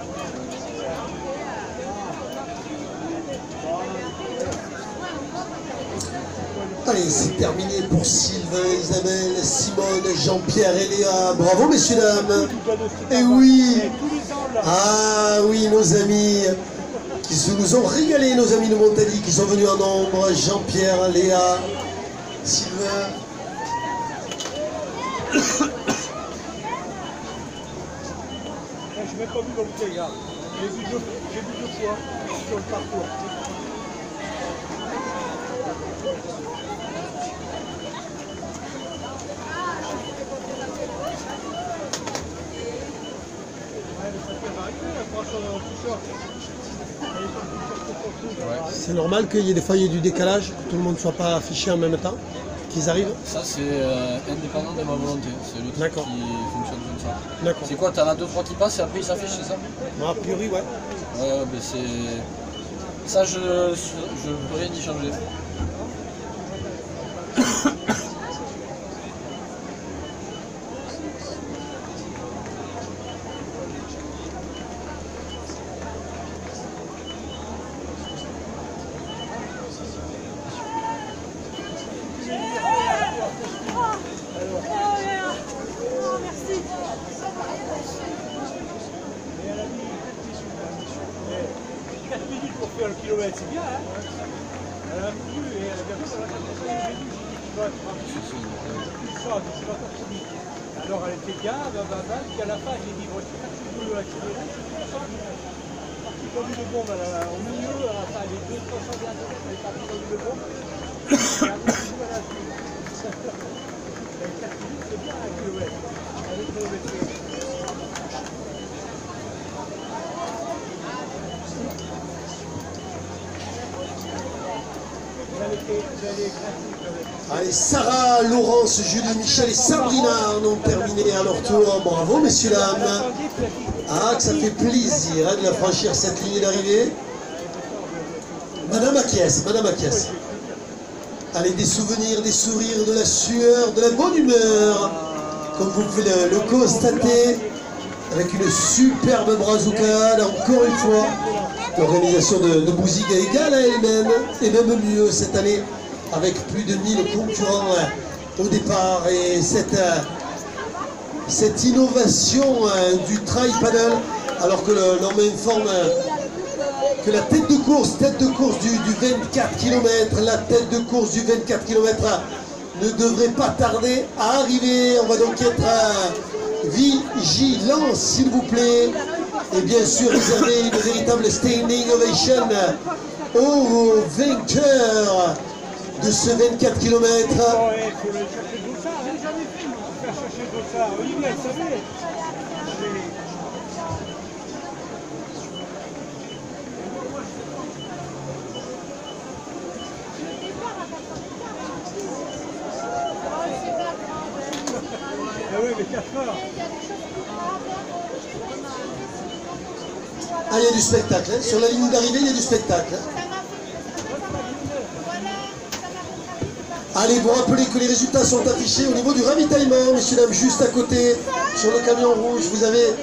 Allez, c'est terminé pour Sylvain, Isabelle, Simone, Jean-Pierre et Léa. Bravo, messieurs, dames. Et oui. Ah oui, nos amis qui nous ont régalé, nos amis de Montali, qui sont venus en nombre. Jean-Pierre, Léa, Sylvain. Je n'ai même pas vu dans le regarde. J'ai vu deux fois sur le parcours. C'est normal qu'il y ait des fois il y ait du décalage, que tout le monde ne soit pas affiché en même temps, qu'ils arrivent? Ça c'est indépendant de ma volonté, c'est le truc qui fonctionne comme ça. D'accord. C'est quoi, t'en as 2-3 qui passent et après ils s'affichent, c'est ça? A priori, ouais. Ouais, mais c'est... Ça je peux rien y changer. C'est bien, hein? Elle a vu et elle a bien vu, elle a alors elle était bien, puis à la fin, j'ai dit, bon, je sais pas si je veux accélérer, partie comme une bombe, au milieu, à la fin, les 200-300 derniers, elle est partie comme une bombe, et après, elle a vu. 4 minutes, c'est bien, un kilomètre, avec le kilomètre. Allez, Sarah, Laurence, Julie, Michel et Sabrina en ont terminé à leur tour. Bravo, messieurs, dames. Ah, que ça fait plaisir de la franchir cette ligne d'arrivée. Madame Akiès, Madame Akiès. Allez, des souvenirs, des sourires, de la sueur, de la bonne humeur. Comme vous pouvez le constater, avec une superbe brazucade, encore une fois. L'organisation de Bouzig est égale à elle-même, et même mieux cette année, avec plus de 1000 concurrents au départ. Et cette innovation du tri-paddle, alors que l'on m'informe que la tête de course du 24 km, la tête de course du 24 km ne devrait pas tarder à arriver. On va donc être vigilant, s'il vous plaît. Et bien sûr, réserver une véritable standing ovation au vainqueur de ce 24 km. Ouais, il faut aller chercher de ça, hein, j'en ai fait, faire chercher de ça. Olivier, elle savait. Ah oui, mais 4 heures. Ah, il y a du spectacle. Hein. Sur la ligne d'arrivée, il y a du spectacle. Hein. Allez, vous rappelez que les résultats sont affichés au niveau du ravitaillement, messieurs, dames, juste à côté, sur le camion rouge. Vous avez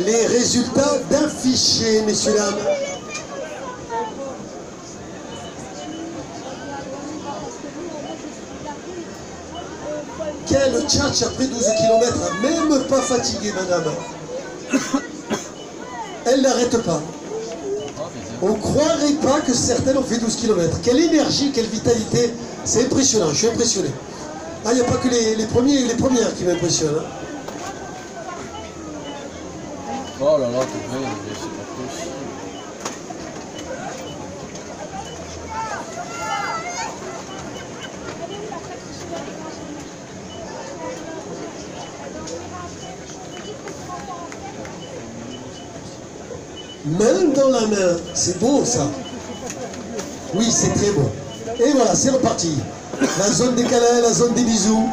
les résultats d'affichés, messieurs, dames. Quel tchatch après 12 km, même pas fatigué, madame. Elle n'arrête pas. On ne croirait pas que certaines ont fait 12 km. Quelle énergie, quelle vitalité. C'est impressionnant, je suis impressionné. Ah, il n'y a pas que les premiers et les premières qui m'impressionnent. Hein. Oh là là, t'es vrai, c'est pas possible. Main dans la main, c'est beau ça. Oui, c'est très beau. Et voilà, c'est reparti. La zone des câlins, la zone des bisous.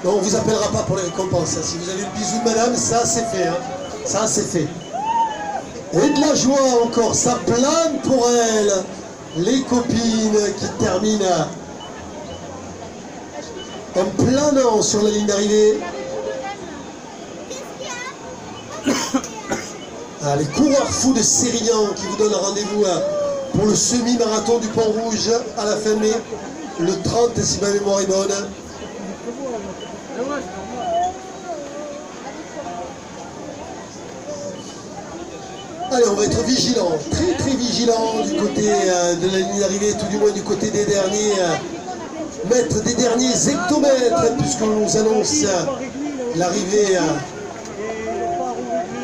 Non, on ne vous appellera pas pour les récompenses. Hein. Si vous avez le bisou de madame, ça c'est fait. Hein. Ça c'est fait. Et de la joie encore, ça plane pour elle. Les copines qui terminent en planant sur la ligne d'arrivée. Ah, les coureurs fous de Sérignan qui vous donnent rendez-vous pour le semi-marathon du Pont-Rouge à la fin mai, le 30 si ma mémoire est bonne. Allez, on va être vigilant, très vigilant du côté de la ligne d'arrivée, tout du moins du côté des derniers mètres, des derniers hectomètres, puisque nous annonce l'arrivée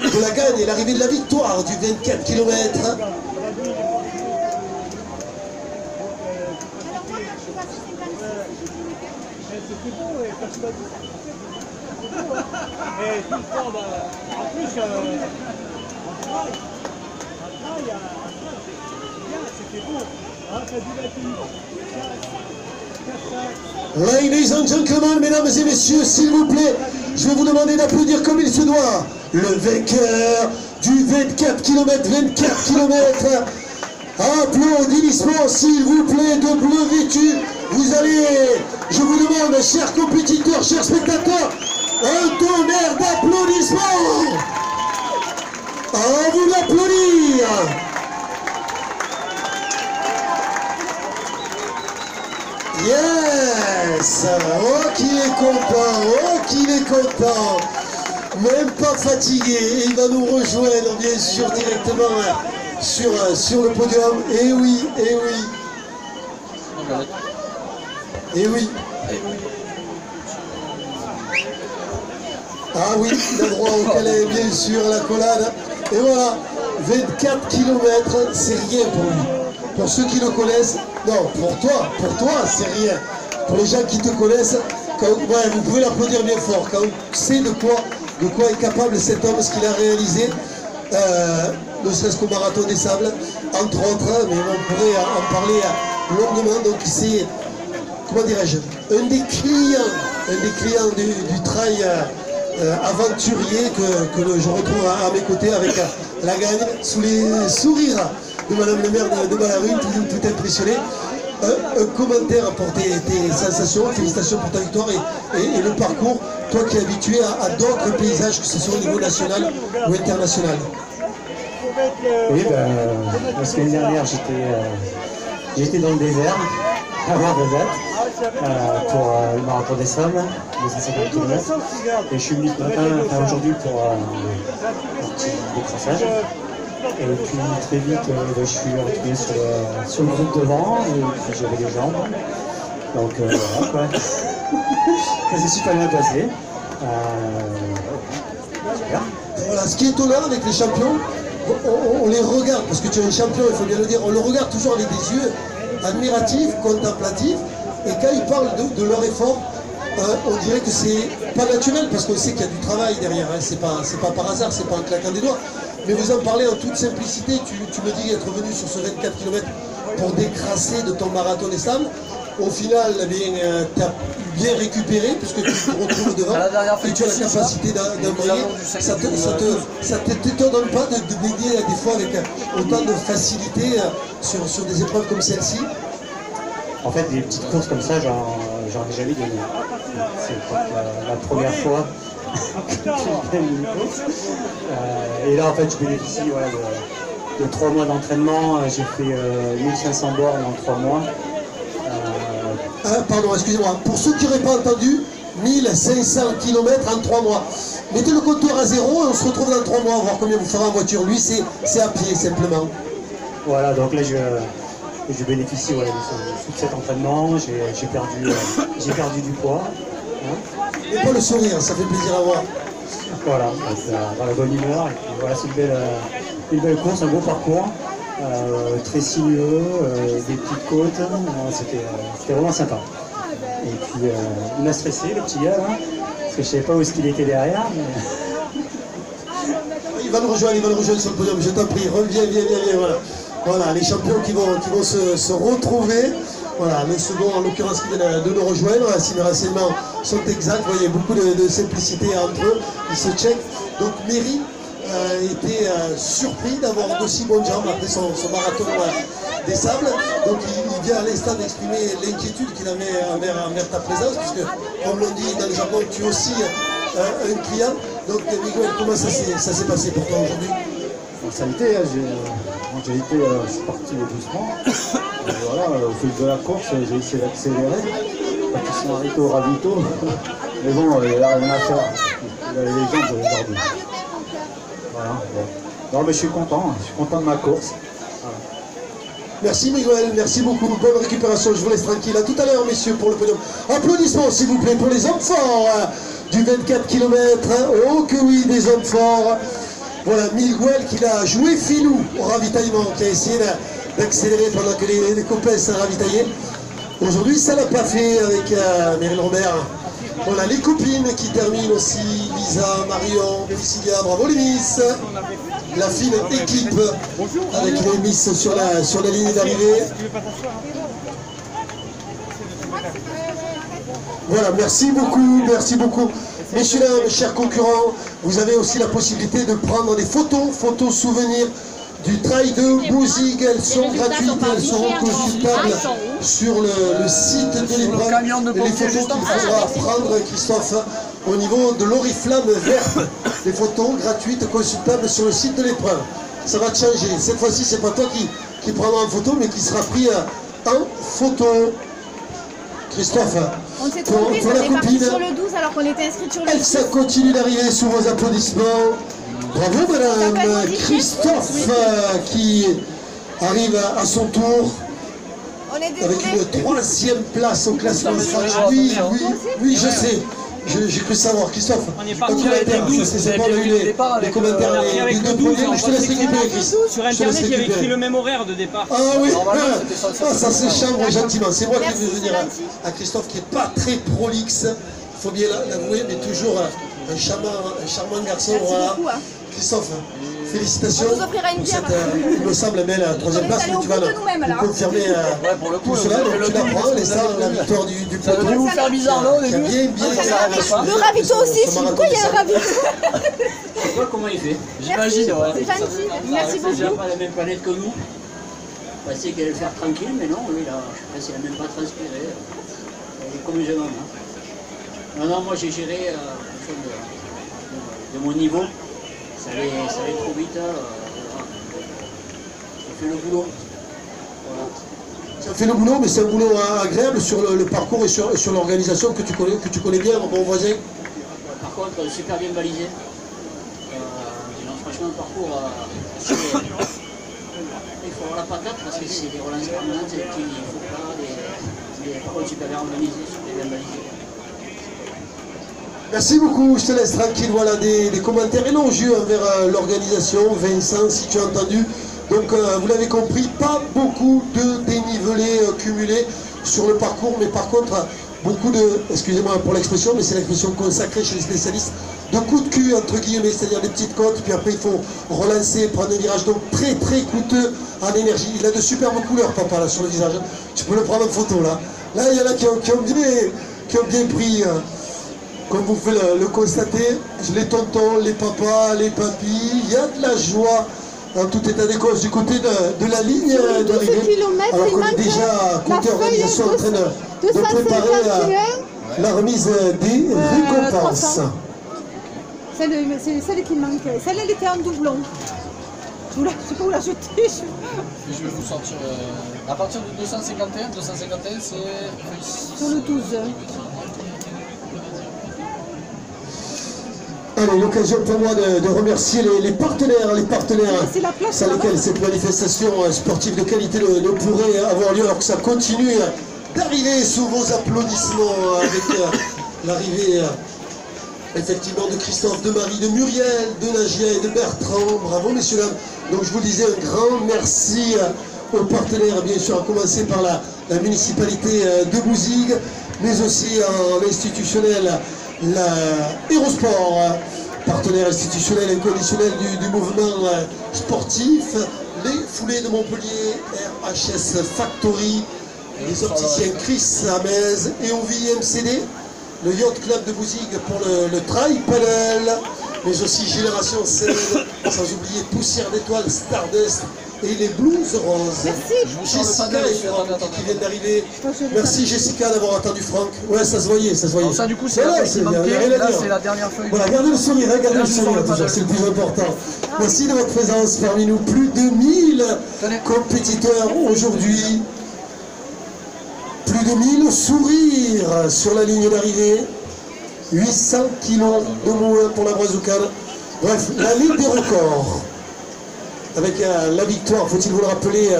de la gagne et l'arrivée de la victoire du 24 km. C'était beau, et quand tu m'as dit ça, c'était beau. Et tout le temps, en plus, c'était beau. Hein, t'as dû la tenir. 4, 5. Ladies and gentlemen, mesdames et messieurs, s'il vous plaît, je vais vous demander d'applaudir comme il se doit le vainqueur du 24 km, 24 km. Applaudissements, s'il vous plaît, de bleu vêtu. Vous allez, je vous demande, chers compétiteurs, chers spectateurs, un tonnerre d'applaudissements. À vous d'applaudir. Yes! Oh qu'il est content, oh qu'il est content. Même pas fatigué, il va nous rejoindre bien sûr directement sur le podium. Et oui, et oui. Et oui. Ah oui, l'endroit au calais, bien sûr, la collade. Et voilà, 24 km, c'est rien pour lui. Pour ceux qui le connaissent, non, pour toi, c'est rien. Pour les gens qui te connaissent, ouais, vous pouvez l'applaudir bien fort. Quand on sait de quoi est capable cet homme, ce qu'il a réalisé, ne serait-ce qu'au Marathon des Sables, entre autres, mais on pourrait en parler longuement. Donc c'est, comment dirais-je, un des clients du trail aventurier que je retrouve à mes côtés avec la gagne, sous les sourires de Madame le maire de Ballaruc, tout impressionné. Un commentaire pour tes sensations, félicitations pour ta victoire et le parcours, toi qui es habitué à d'autres paysages, que ce soit au niveau national ou international. Oui, la semaine dernière, j'étais dans le désert, à Marbazat, pour le Marathon des Sommes, 250 km. Et je suis venu ce matin, aujourd'hui, pour un petit décrassage. Et puis très vite, je suis retrouvé sur le groupe devant, et puis j'avais les jambes. Donc voilà quoi. Ça s'est super bien passé. Super. Voilà, ce qui est étonnant avec les champions, on les regarde, parce que tu es un champion, il faut bien le dire, on le regarde toujours avec des yeux admiratif, contemplatif, et quand ils parlent de leur effort, on dirait que c'est pas naturel, parce qu'on sait qu'il y a du travail derrière, hein. C'est pas par hasard, c'est pas en claquant des doigts. Mais vous en parlez en toute simplicité, tu me dis être venu sur ce 24 km pour décrasser de ton marathon des sables. Au final, tu as bien récupéré, puisque tu te retrouves devant, et tu as la capacité d'embrayer. Ça t'étonne pas de baigner des fois avec autant de facilité sur des épreuves comme celle-ci? En fait, des petites courses comme ça, j'en ai jamais donné. C'est la première fois que je gagne une course. Et là, en fait, je bénéficie de 3 mois d'entraînement. J'ai fait 1500 bornes en 3 mois. Pardon, excusez-moi. Pour ceux qui n'auraient pas entendu, 1500 km en 3 mois. Mettez le compteur à 0 et on se retrouve dans 3 mois, voir combien vous ferez en voiture. Lui, c'est à pied, simplement. Voilà, donc là, je bénéficie de cet entraînement. J'ai perdu du poids. Hein. Et pas le sourire, ça fait plaisir à voir. Voilà, dans la bonne humeur. Et puis, voilà, c'est une belle course, un beau parcours. Très sinueux, des petites côtes, c'était vraiment sympa. Et puis il m'a stressé, le petit gars, hein, parce que je ne savais pas où est-ce qu'il était derrière. Mais... Il va le rejoindre sur le podium, je t'en prie, reviens, viens, voilà. Voilà, les champions qui vont se retrouver. Voilà, le second en l'occurrence qui vient de nous rejoindre, si mes renseignements sont exacts, vous voyez beaucoup de simplicité entre eux, ils se checkent. Donc Méry était surpris d'avoir d'aussi bonnes jambes après son marathon des sables. Donc il vient à l'instant d'exprimer l'inquiétude qu'il avait envers ta présence, puisque comme l'on dit dans le jargon, tu es aussi un client. Donc Miguel, comment ça s'est passé pour toi aujourd'hui? Ça a été, je suis parti doucement. Et voilà, au fil de la course, j'ai essayé d'accélérer. Quand ils sont arrêtés au ravito. Mais bon, il n'y a rien à faire. Il avait les jambes aujourd'hui. Voilà. Bon. Non, mais je suis content de ma course. Voilà. Merci Miguel, merci beaucoup. Bonne récupération, je vous laisse tranquille. À tout à l'heure, messieurs, pour le podium. Applaudissements, s'il vous plaît, pour les hommes forts du 24 km. Oh que oui, des hommes forts. Voilà, Miguel qui a joué filou au ravitaillement, qui a essayé d'accélérer pendant que les copains s'en ravitaillaient. Aujourd'hui, ça ne l'a pas fait avec Meryl Robert. Voilà, les copines qui terminent aussi, Lisa, Marion, Priscilla, bravo les Miss. La fine équipe avec les Miss sur la ligne d'arrivée. Voilà, merci beaucoup, merci beaucoup. Messieurs, mes chers concurrents, vous avez aussi la possibilité de prendre des photos souvenirs du trail de Bouzigues. Elles sont gratuites, elles seront consultables sur le site de l'épreuve. Les photos qu'il faudra prendre, Christophe, au niveau de l'oriflamme verte. Les photos gratuites consultables sur le site de l'épreuve. Ça va te changer. Cette fois-ci, c'est pas toi qui prendra en photo, mais qui sera pris en photo. Christophe, on s'est trompé, on est parti sur le 12 alors qu'on était inscrit sur le 12. Ça continue d'arriver sous vos applaudissements. Bravo madame Christophe qui arrive à son tour avec une 3e place au classement. Oui, je sais. J'ai cru savoir, Christophe. On est parti avec les 12, c'est pas eu les commentaires des deux premiers. Je te laisse récupérer, Chris. Sur internet, il y avait écrit le même horaire de départ. Ah oui, ça s'échambre gentiment. C'est moi qui veux venir à Christophe qui n'est pas très prolixe, il faut bien l'avouer, mais toujours un charmant garçon. Voilà. Christophe, félicitations. On vous offrira une bière. Il me semble bien la 3e place, mais tu vas nous confirmer tout cela. Donc tu l'apprends, la victoire du Ça va vous faire bizarre, non, au début? Le ravito aussi, pourquoi il y a un ravito? Je sais pas comment il fait. J'imagine, ouais. C'est gentil, merci beaucoup. Il n'a pas la même planète que nous. On pensait qu'elle allait le faire tranquille, mais non, lui, là, je sais pas s'il n'a même pas transpiré. Il est comme un jeune homme. Non, moi j'ai géré en fonction de mon niveau. Ça allait trop vite. J'ai fait le boulot. Voilà. Tu as fait le boulot, mais c'est un boulot agréable sur le parcours et sur l'organisation que tu connais bien, mon bon voisin. Par contre, super bien balisé. Franchement, un parcours il faut avoir la patate parce que c'est des relances permanentes et puis il ne faut pas des paroles super bien organisées, super bien balisées. Merci beaucoup, je te laisse tranquille. Voilà des commentaires élogieux envers l'organisation. Vincent, si tu as entendu, Donc vous l'avez compris, pas beaucoup de dénivelé cumulé sur le parcours, mais par contre beaucoup de, excusez-moi pour l'expression, mais c'est l'expression consacrée chez les spécialistes, de coups de cul entre guillemets, c'est-à-dire des petites côtes, puis après il faut relancer, prendre un virage, donc très très coûteux en énergie. Il a de superbes couleurs, papa, là sur le visage, tu peux le prendre en photo là. Là il y en a qui ont bien pris, comme vous pouvez le constater, les tontons, les papas, les papis, il y a de la joie en tout état des causes du côté de la ligne d'arrivée. Alors qu'on est déjà côté organisation en train de préparer la remise des récompenses. C'est celle qui manque. Celle elle était en doublon. Je sais pas où la jeter. Je vais vous sortir à partir de 251. 251 c'est sur le 12. Allez, l'occasion pour moi de remercier les partenaires sans lesquels cette manifestation sportive de qualité ne pourrait avoir lieu, alors que ça continue d'arriver sous vos applaudissements avec l'arrivée effectivement de Christophe, de Marie, de Muriel, de Nagia et de Bertrand. Bravo messieurs dames. Donc je vous disais un grand merci aux partenaires, bien sûr, à commencer par la municipalité de Bouzigues, mais aussi à l'institutionnel, la Hérosport, partenaire institutionnel inconditionnel du mouvement sportif, les foulées de Montpellier, RHS Factory, les opticiens Chris Hamez et Ovi MCD, le Yacht Club de Bouzigues pour le Tri-Panel, mais aussi Génération 16, sans oublier Poussière d'étoiles, Stardust et les Blues Roses. Merci. Jessica et Franck qui viennent d'arriver. Merci Jessica d'avoir attendu Franck. Ouais, ça se voyait, ça se voyait. Alors ça du coup c'est la qui manquait, là c'est la dernière feuille. Voilà, gardez le sourire, gardez le sourire, c'est le plus important. Merci de votre présence parmi nous. Plus de 1000 compétiteurs aujourd'hui. Plus de 1000 sourires sur la ligne d'arrivée. 800 kilos de mouin pour la Brazucane. Bref, la ligne des records. Avec la victoire, faut-il vous le rappeler,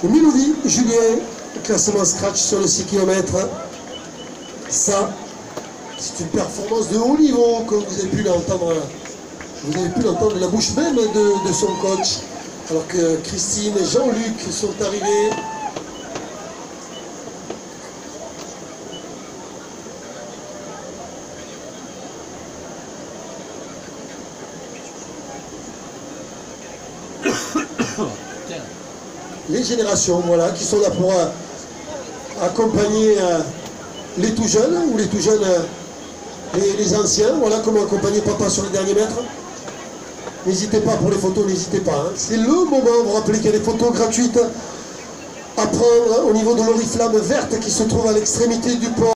Mélodie Julien, classement scratch sur le 6 km. Ça, c'est une performance de haut niveau, comme vous avez pu l'entendre. Vous avez pu l'entendre de la bouche même de son coach. Alors que Christine et Jean-Luc sont arrivés. Les générations, voilà, qui sont là pour accompagner les tout jeunes, ou les tout jeunes, les anciens, voilà, comment accompagner papa sur les derniers mètres. N'hésitez pas pour les photos, n'hésitez pas. Hein. C'est le moment, vous rappelez qu'il y a des photos gratuites à prendre au niveau de l'oriflamme verte qui se trouve à l'extrémité du port.